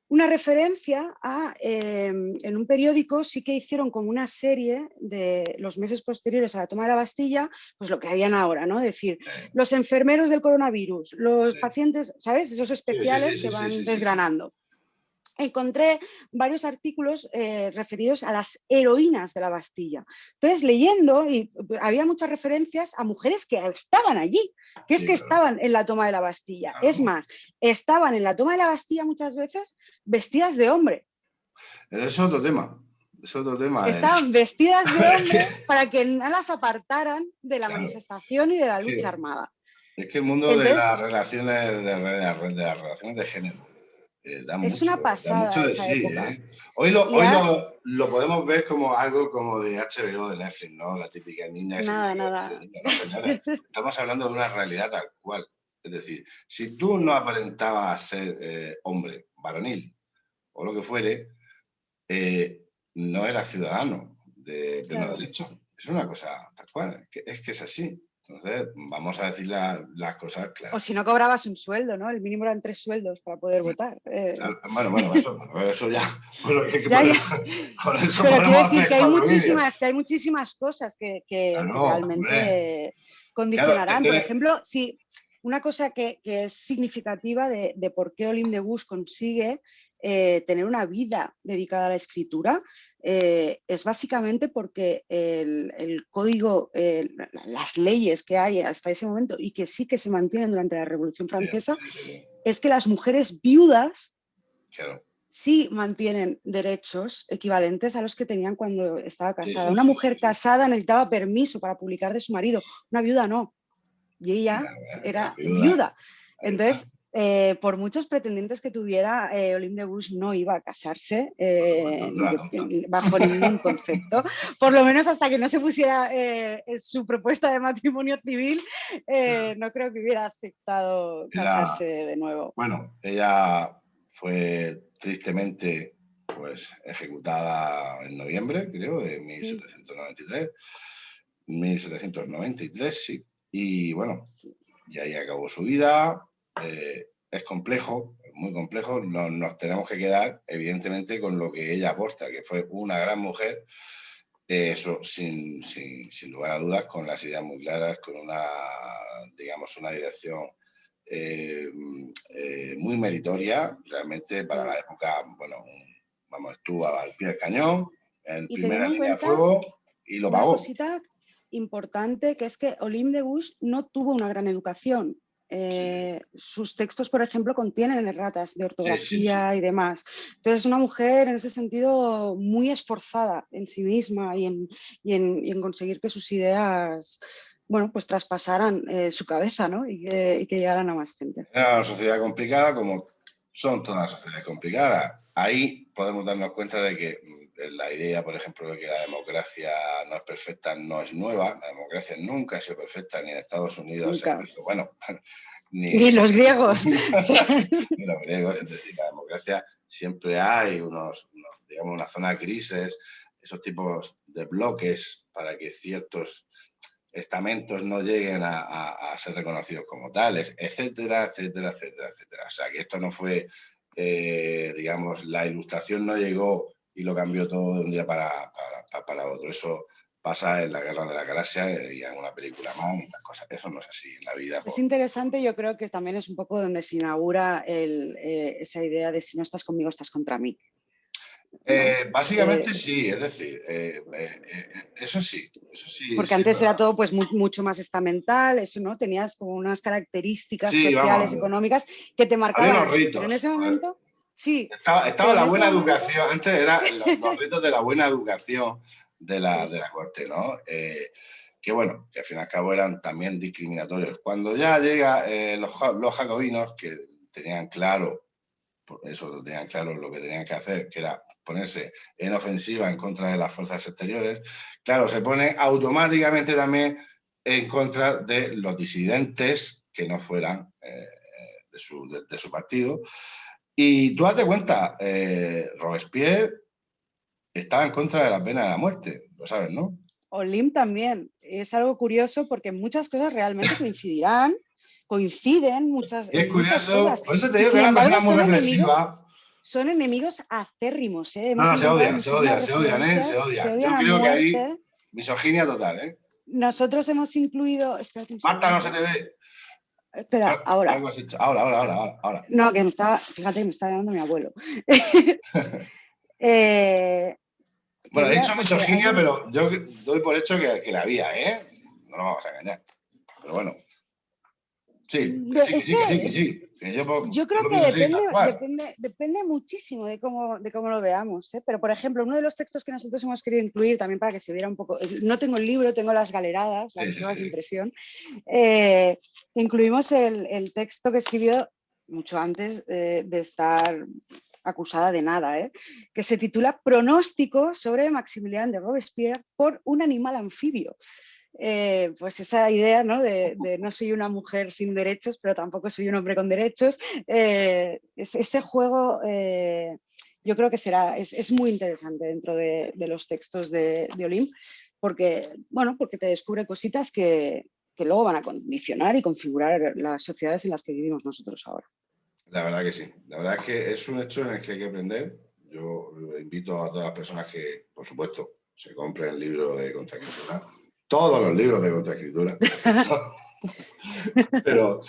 una referencia a, en un periódico sí que hicieron como una serie de los meses posteriores a la toma de la Bastilla, pues lo que habían ahora, ¿no? Es decir, los enfermeros del coronavirus, los pacientes, ¿sabes? Esos especiales que van desgranando. Encontré varios artículos referidos a las heroínas de la Bastilla. Entonces, leyendo, y había muchas referencias a mujeres que estaban allí, que es que estaban en la toma de la Bastilla. Es más, estaban en la toma de la Bastilla muchas veces vestidas de hombre. Pero es otro tema. Es otro tema. Estaban vestidas de hombre para que no las apartaran de la manifestación y de la lucha armada. Es que el mundo de Entonces, las relaciones de las relaciones de género es una da pasada mucho de esa sí, época. ¿eh? Y Lo podemos ver como algo como de HBO, de Netflix, ¿no? La típica niña que se quiere vestir de nada. niña. No, señores, estamos hablando de una realidad tal cual. Es decir, si tú no aparentabas ser hombre, varonil o lo que fuere, no eras ciudadano de pleno Claro. derecho. Es una cosa tal cual, es que es así. Entonces, vamos a decir las cosas O claras. si no cobrabas un sueldo, ¿no? El mínimo eran 3 sueldos para poder votar. Bueno, eso ya, Ya, ya. con eso Pero quiero podemos decir hacer que hay 4 vídeos. muchísimas cosas que Claro, hombre. realmente Claro, condicionarán. Por ejemplo, si una cosa que es significativa de por qué Olympe de Gouges consigue tener una vida dedicada a la escritura, es básicamente porque el código, las leyes que hay hasta ese momento y que sí que se mantienen durante la Revolución Francesa, es que las mujeres viudas claro. sí mantienen derechos equivalentes a los que tenían cuando estaba casada. Sí, Una sí, mujer casada necesitaba permiso para publicar de su marido, una viuda no. Y ella la era viuda, viuda. Entonces, por muchos pretendientes que tuviera, Olympe de Gouges no iba a casarse bajo ningún concepto. Por lo menos hasta que no se pusiera su propuesta de matrimonio civil, no creo que hubiera aceptado casarse de nuevo. Bueno, ella fue tristemente pues, ejecutada en noviembre, creo, de 1793. 1793, sí. Y bueno, y ahí acabó su vida. Es complejo, muy complejo. Nos tenemos que quedar, evidentemente, con lo que ella aporta, que fue una gran mujer. Eso, sin lugar a dudas, con las ideas muy claras, con digamos, una dirección muy meritoria, realmente para la época. Bueno, vamos, estuvo al pie del cañón, en primera línea de fuego, y lo pagó. Una cosita importante, que es que Olympe de Gouges no tuvo una gran educación. Sus textos, por ejemplo, contienen erratas de ortografía y demás. Entonces, es una mujer en ese sentido muy esforzada en sí misma y en conseguir que sus ideas, bueno, pues traspasaran su cabeza, ¿no? y que llegaran a más gente. Era una sociedad complicada, como son todas las sociedades complicadas. Ahí podemos darnos cuenta de que la idea, por ejemplo, de que la democracia no es perfecta no es nueva. La democracia nunca ha sido perfecta, ni en Estados Unidos se empezó. Bueno, ni los griegos. Ni los griegos. Es decir, la democracia siempre hay digamos, una zona de crisis, esos tipos de bloques para que ciertos estamentos no lleguen a ser reconocidos como tales, etcétera, etcétera, etcétera, etcétera. O sea, que esto no fue, digamos, la Ilustración no llegó y lo cambió todo de un día para otro. Eso pasa en la Guerra de la Galaxia y en alguna película más y las cosas. Eso no es así en la vida. Es interesante, yo creo que también es un poco donde se inaugura esa idea de si no estás conmigo, estás contra mí. Básicamente sí, es decir, eso sí. Porque antes era todo pues mucho más estamental, eso, ¿no? Tenías como unas características sociales, económicas que te marcaban. Había unos ritos. Pero en ese momento, sí. Estaba la buena educación, antes eran los ritos de la buena educación de la corte, ¿no? Que bueno, que al fin y al cabo eran también discriminatorios. Cuando ya llega los jacobinos, que tenían claro, tenían claro lo que tenían que hacer, que era ponerse en ofensiva en contra de las fuerzas exteriores, claro, se pone automáticamente también en contra de los disidentes que no fueran de su partido. Y tú date cuenta, Robespierre estaba en contra de la pena de la muerte, lo sabes, ¿no? Olympe también. Es algo curioso porque muchas cosas realmente coinciden muchas, es curioso, muchas cosas. Por eso te digo que es una persona muy reflexiva. Son enemigos acérrimos, ¿eh? No, se odian. Yo creo que hay misoginia total, ¿eh? Nosotros hemos incluido... Marta, no se te ve. Espera, ahora. Algo has hecho. Ahora. No, que fíjate, me está llamando mi abuelo. Bueno, he dicho misoginia, pero yo doy por hecho que la había, ¿eh? No nos vamos a engañar. Pero bueno. Sí. Yo creo que depende muchísimo de cómo lo veamos, ¿eh? Pero, por ejemplo, uno de los textos que nosotros hemos querido incluir, también para que se viera un poco, no tengo el libro, tengo las galeradas, las pruebas de impresión, incluimos el texto que escribió mucho antes de estar acusada de nada, que se titula Pronóstico sobre Maximilien de Robespierre por un animal anfibio. Pues esa idea, ¿no? de no soy una mujer sin derechos, pero tampoco soy un hombre con derechos. Ese juego yo creo que es muy interesante dentro de los textos de Olympe, porque te descubre cositas que luego van a condicionar y configurar las sociedades en las que vivimos nosotros ahora. La verdad que sí. La verdad es que es un hecho en el que hay que aprender. Yo invito a todas las personas que, por supuesto, se compren el libro de Contraescritura. Todos los libros de Contraescritura. Pero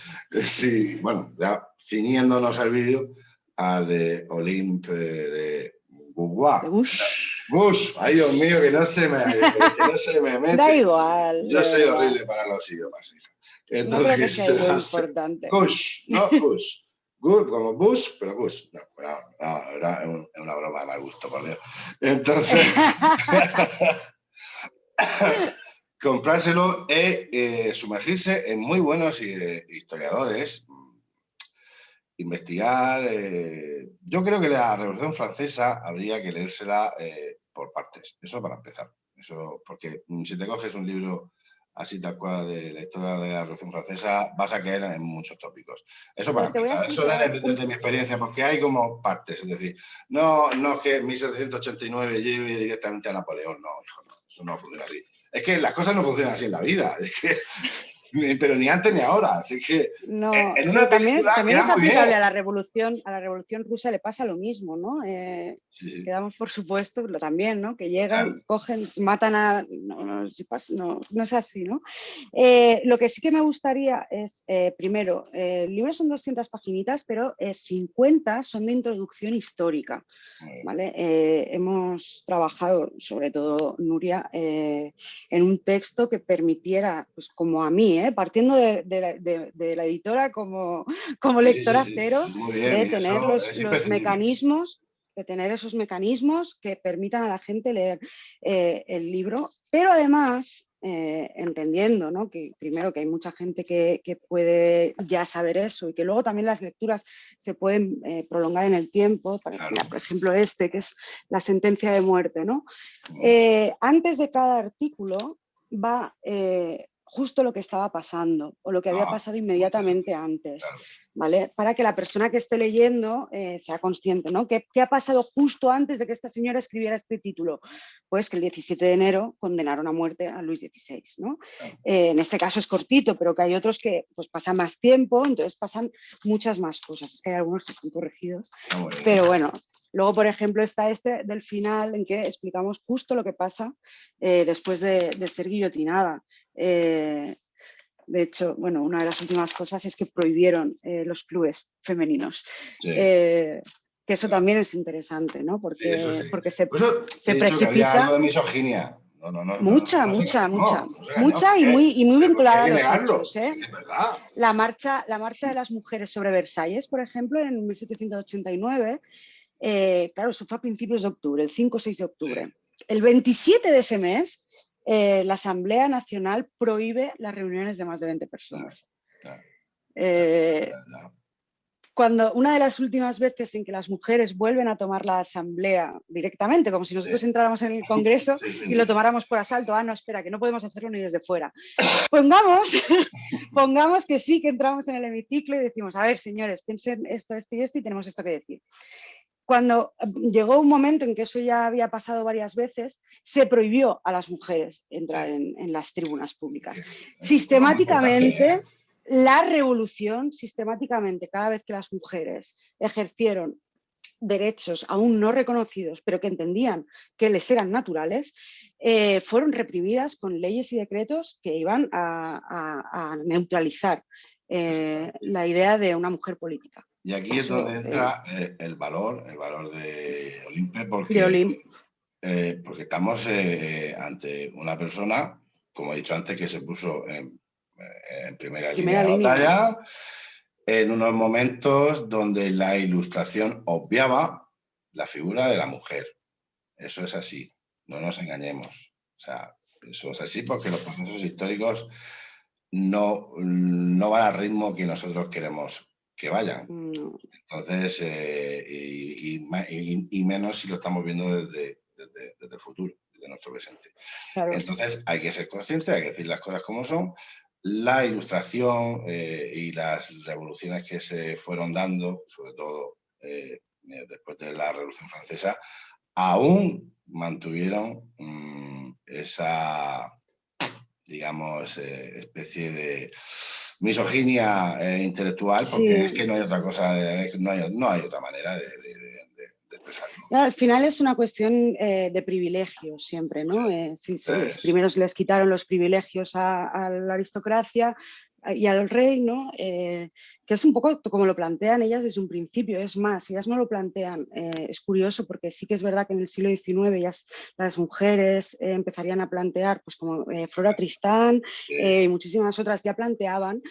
sí, bueno, ya ciñéndonos al vídeo, al de Olympe de Gouges. Ay, Dios mío, que no se me mete. Da igual. Yo soy horrible para los idiomas, hija. Entonces, no creo que sea lo importante. Gouges, no Gouges. como Bush, pero Bush. No, era una broma de mal gusto, por Dios. Entonces, comprárselo e sumergirse en muy buenos historiadores, investigar. Yo creo que la Revolución Francesa habría que leérsela por partes, eso para empezar. Eso, porque si te coges un libro así tal cual de la historia de la Revolución Francesa, vas a caer en muchos tópicos. Eso para Pues te voy a empezar, eso desde mi experiencia, porque hay como partes, es decir, no es que en 1789 lleve directamente a Napoleón, no, hijo, no, eso no funciona así. Es que las cosas no funcionan así en la vida, es que, pero ni antes ni ahora, así que No, en una pero película también queda es muy bien. aplicable a la revolución rusa le pasa lo mismo, ¿no? Sí. Quedamos por supuesto también, ¿no? Que llegan, Claro. cogen, matan a... No es así, ¿no? Lo que sí que me gustaría es, primero, el libro son 200 paginitas, pero 50 son de introducción histórica, ¿vale? Hemos trabajado, sobre todo Nuria, en un texto que permitiera, pues como a mí, partiendo de la editora como lectora cero, Muy bien, de y tener eso es los imprescindible. mecanismos, de tener esos mecanismos que permitan a la gente leer el libro, pero además entendiendo, ¿no? Que primero que hay mucha gente que puede ya saber eso y que luego también las lecturas se pueden prolongar en el tiempo, Claro. mira, por ejemplo que es la sentencia de muerte, ¿no? Antes de cada artículo va justo lo que estaba pasando o lo que había pasado inmediatamente antes, claro. ¿vale? Para que la persona que esté leyendo sea consciente, ¿no? ¿Qué ha pasado justo antes de que esta señora escribiera este título? Pues que el 17 de enero condenaron a muerte a Luis XVI, ¿no? Claro. En este caso es cortito, pero que hay otros que pues pasan más tiempo, entonces pasan muchas más cosas. Es que hay algunos que están corregidos, pero bueno. Luego, por ejemplo, está este del final en que explicamos justo lo que pasa después de ser guillotinada. De hecho, bueno, una de las últimas cosas es que prohibieron los clubes femeninos. Sí. Que eso también es interesante, ¿no? Porque, sí, sí. porque se he dicho que había algo de misoginia. Mucha y muy vinculada a los hechos. Sí, es verdad. La marcha de las mujeres sobre Versalles, por ejemplo, en 1789, claro, eso fue a principios de octubre, el 5 o 6 de octubre. Sí. El 27 de ese mes, la Asamblea Nacional prohíbe las reuniones de más de 20 personas. Cuando una de las últimas veces en que las mujeres vuelven a tomar la asamblea directamente, como si nosotros entráramos en el Congreso y lo tomáramos por asalto, no, espera, que no podemos hacerlo ni desde fuera. Pongamos que sí, que entramos en el hemiciclo y decimos, a ver, señores, piensen esto y tenemos esto que decir. Cuando llegó un momento en que eso ya había pasado varias veces, se prohibió a las mujeres entrar en las tribunas públicas. Sistemáticamente, la revolución, cada vez que las mujeres ejercieron derechos aún no reconocidos, pero que entendían que les eran naturales, fueron reprimidas con leyes y decretos que iban a neutralizar la idea de una mujer política. Y aquí es donde entra el valor de Olimpe, porque estamos ante una persona, como he dicho antes, que se puso en primera línea de batalla, en unos momentos donde la Ilustración obviaba la figura de la mujer. Eso es así, no nos engañemos. O sea, eso es así porque los procesos históricos no van al ritmo que nosotros queremos que vayan. Entonces, y menos si lo estamos viendo desde el futuro, desde nuestro presente. Claro. Entonces, hay que ser conscientes, hay que decir las cosas como son. La Ilustración y las revoluciones que se fueron dando, sobre todo después de la Revolución Francesa, aún mantuvieron esa, digamos, especie de misoginia intelectual, porque es que no hay otra cosa, no hay otra manera de expresarlo. Claro, al final es una cuestión de privilegios siempre, ¿no? Primero se les quitaron los privilegios a la aristocracia y al rey, ¿no? Que es un poco como lo plantean ellas desde un principio. Es más, ellas no lo plantean, es curioso porque sí que es verdad que en el siglo XIX ya las mujeres empezarían a plantear, pues como Flora Tristán y muchísimas otras ya planteaban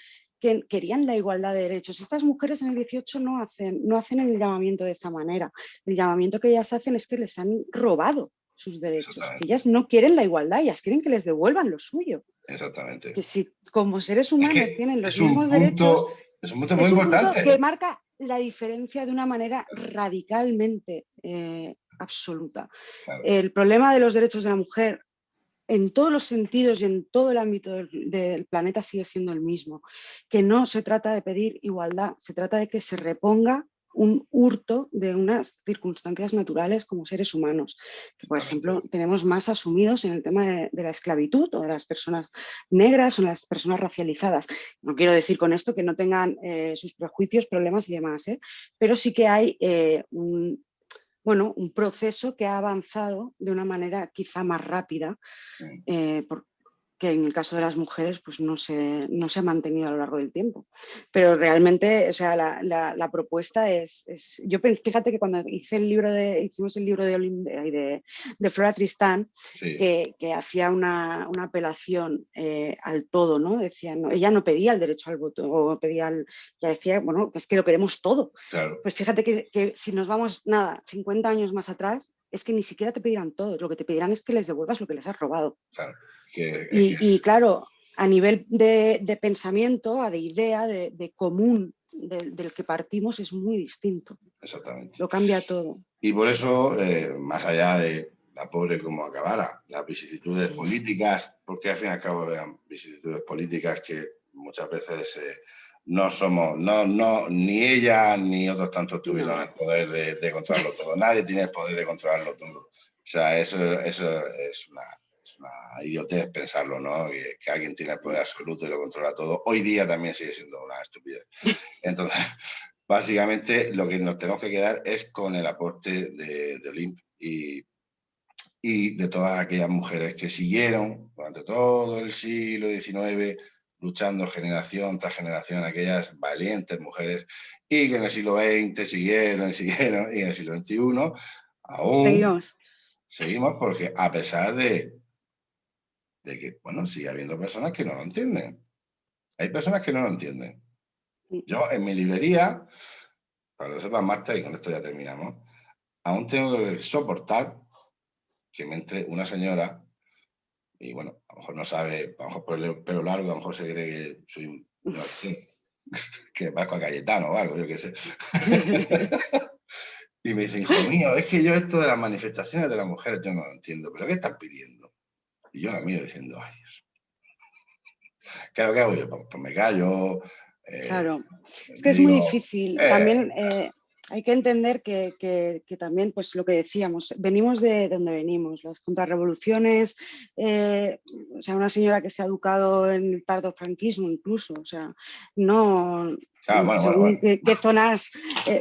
que querían la igualdad de derechos. Estas mujeres en el 18 no hacen el llamamiento de esa manera. El llamamiento que ellas hacen es que les han robado sus derechos, que ellas no quieren la igualdad, ellas quieren que les devuelvan lo suyo. Exactamente. Que si como seres humanos tienen los es un mismos derechos, es un punto muy importante. Que marca la diferencia de una manera radicalmente absoluta. Claro. El problema de los derechos de la mujer en todos los sentidos y en todo el ámbito del planeta sigue siendo el mismo, que no se trata de pedir igualdad, se trata de que se reponga un hurto de unas circunstancias naturales como seres humanos, que por ejemplo tenemos más asumidos en el tema de la esclavitud o de las personas negras o las personas racializadas. No quiero decir con esto que no tengan sus prejuicios, problemas y demás, pero sí que hay un proceso que ha avanzado de una manera quizá más rápida, que en el caso de las mujeres pues no se ha mantenido a lo largo del tiempo. Pero realmente, o sea, la propuesta es fíjate que cuando hicimos el libro de Flora Tristán, sí, que hacía una apelación al todo, ¿no? Decía, no, ella no pedía el derecho al voto, o pedía ya decía, bueno, es que lo queremos todo. claro. Pues fíjate que si nos vamos, 50 años más atrás, es que ni siquiera te pedirán todo, lo que te pedirán es que les devuelvas lo que les has robado. Claro. Y claro, a nivel de pensamiento, de idea, de común del que partimos es muy distinto. Exactamente. Lo cambia todo. Y por eso, más allá de la pobre como acabara, las vicisitudes políticas, porque al fin y al cabo eran vicisitudes políticas que muchas veces no somos, ni ella ni otros tantos tuvieron el poder de controlarlo todo. Nadie tiene el poder de controlarlo todo. O sea, eso es una idiotez pensarlo, ¿no? Que alguien tiene el poder absoluto y lo controla todo. Hoy día también sigue siendo una estupidez. Entonces, básicamente lo que nos tenemos que quedar es con el aporte de Olimp y de todas aquellas mujeres que siguieron durante todo el siglo XIX luchando generación tras generación, aquellas valientes mujeres, y que en el siglo XX siguieron, y en el siglo XXI aún seguimos porque a pesar de que, bueno, sigue habiendo personas que no lo entienden. Hay personas que no lo entienden. Yo en mi librería, para que lo sepas, Marta, y con esto ya terminamos, aún tengo que soportar que me entre una señora y, bueno, a lo mejor no sabe, a lo mejor por el pelo largo, a lo mejor se cree que soy, no sé, que parezco a Cayetano o algo, yo qué sé. Y me dice, hijo mío, es que yo esto de las manifestaciones de las mujeres yo no lo entiendo, pero ¿qué están pidiendo? Y yo la miro diciendo, ay, Dios. Claro, ¿qué hago yo? Pues me callo. Claro, es que es muy difícil. También hay que entender que también, pues lo que decíamos, venimos de donde venimos, las contrarrevoluciones, o sea, una señora que se ha educado en el tardofranquismo incluso, o sea, no... según qué zonas,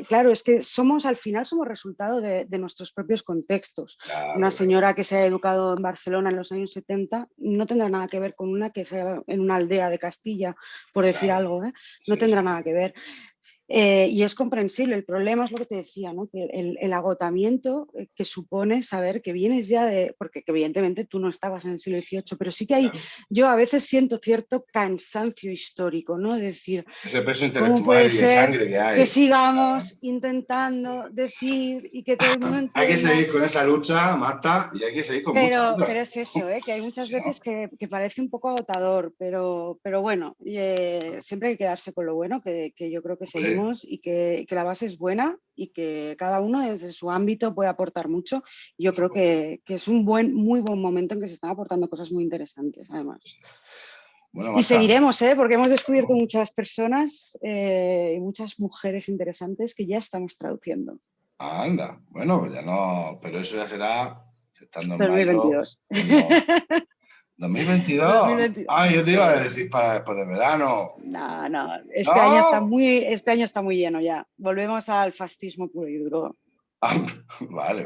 claro, es que al final somos resultado de nuestros propios contextos. Claro, una señora que se ha educado en Barcelona en los años 70 no tendrá nada que ver con una que sea en una aldea de Castilla, por decir algo, no tendrá nada que ver. Y es comprensible. El problema es lo que te decía, ¿no? Que el agotamiento que supone saber que vienes ya porque evidentemente tú no estabas en el siglo XVIII, pero sí que hay, yo a veces siento cierto cansancio histórico, ¿no? Es decir, ese peso ¿cómo puede intelectual y de ser sangre que hay. que sigamos intentando decir y que todo el mundo entienda? Hay que seguir con esa lucha, Marta, y hay que seguir con muchas otras. Pero es eso, que hay muchas veces que parece un poco agotador, pero bueno, siempre hay que quedarse con lo bueno, que yo creo que seguimos y que la base es buena y que cada uno desde su ámbito puede aportar mucho. Yo creo que es un muy buen momento en que se están aportando cosas muy interesantes, además. Bueno, Marta, y seguiremos, porque hemos descubierto muchas personas y muchas mujeres interesantes que ya estamos traduciendo. Anda, bueno, pues ya no, pero eso ya será... Estando en 2022. Mayo, no. 2022. 2022. Ah, yo te iba a decir para después del verano. No, este año está muy lleno ya. Volvemos al fascismo puro y duro. Vale,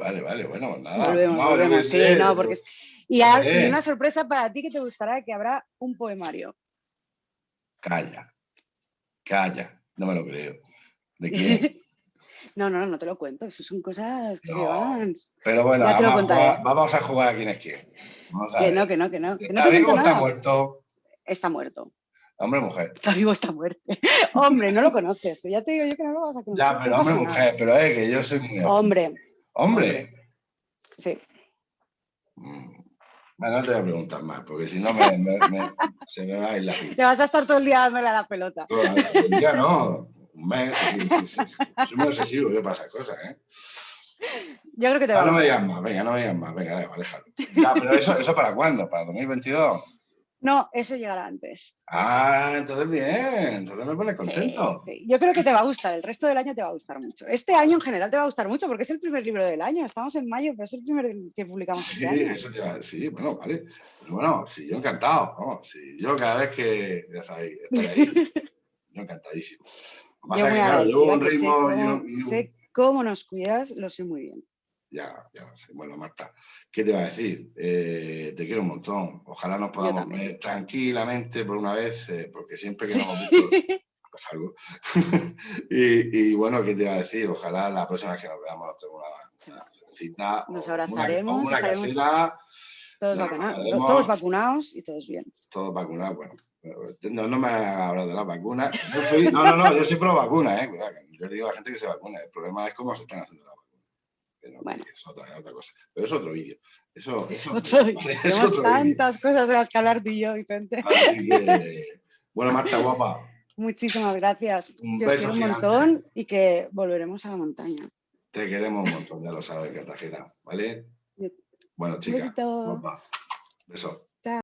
bueno, nada. Volvemos, sí, no, porque... Y una sorpresa para ti que te gustará, que habrá un poemario. Calla, no me lo creo. ¿De quién? No te lo cuento, eso son cosas que se van... Pero bueno, ya te lo contaré. Vamos a jugar a quién es quién. Que no. ¿Está vivo o está muerto? Está muerto. Hombre o mujer. Está vivo, está muerto. Hombre, no lo conoces. Ya te digo yo que no lo vas a conocer. Ya, pero hombre o mujer. Pero es que yo soy muy... Hombre. ¿Hombre? Sí. Bueno, no te voy a preguntar más, porque si no se me va a ir la vida. Te vas a estar todo el día dándole a la pelota. Todo el día no, un mes, sí. Soy muy obsesivo yo para esas cosas, ¿eh? Yo creo que te va a gustar. No me digas más, venga, déjalo. Ya, pero ¿eso para cuándo? ¿Para 2022? No, eso llegará antes. Ah, entonces bien, entonces me pone contento. Sí. Yo creo que te va a gustar, el resto del año te va a gustar mucho. Este año en general te va a gustar mucho porque es el primer libro del año, estamos en mayo, pero es el primer que publicamos Sí, este año. eso te va, sí, bueno, vale. Pero bueno, sí, yo encantado, vamos, sí, yo cada vez que, ya sabéis, estoy ahí, yo encantadísimo. Lo que Yo pasa es muy que, claro, llevo agradecida, un que ritmo sé cómo nos cuidas, lo sé muy bien. Ya lo sé. Bueno, Marta, ¿qué te va a decir? Te quiero un montón. Ojalá nos podamos ver tranquilamente por una vez, porque siempre que nos hemos visto pasa algo. y bueno, ¿qué te va a decir? Ojalá la próxima vez que nos veamos nos tenemos una cita. Nos abrazaremos, una estaremos casera. todos vacunados y todos bien. Todos vacunados, bueno. No me hagas hablar de las vacunas. Yo soy pro vacuna, cuidado. Yo le digo a la gente que se vacune. El problema es cómo se están haciendo las vacunas. Bueno. Es otra cosa. Pero es otro vídeo. Tenemos tantas cosas de las que hablar tú y yo, Vicente. Así que, bueno, Marta, guapa. Muchísimas gracias. Un que beso os quiero gigante. Un montón y que volveremos a la montaña. Te queremos un montón, ya lo sabes, Cartagena, ¿vale? Bueno, chica, guapa. Beso.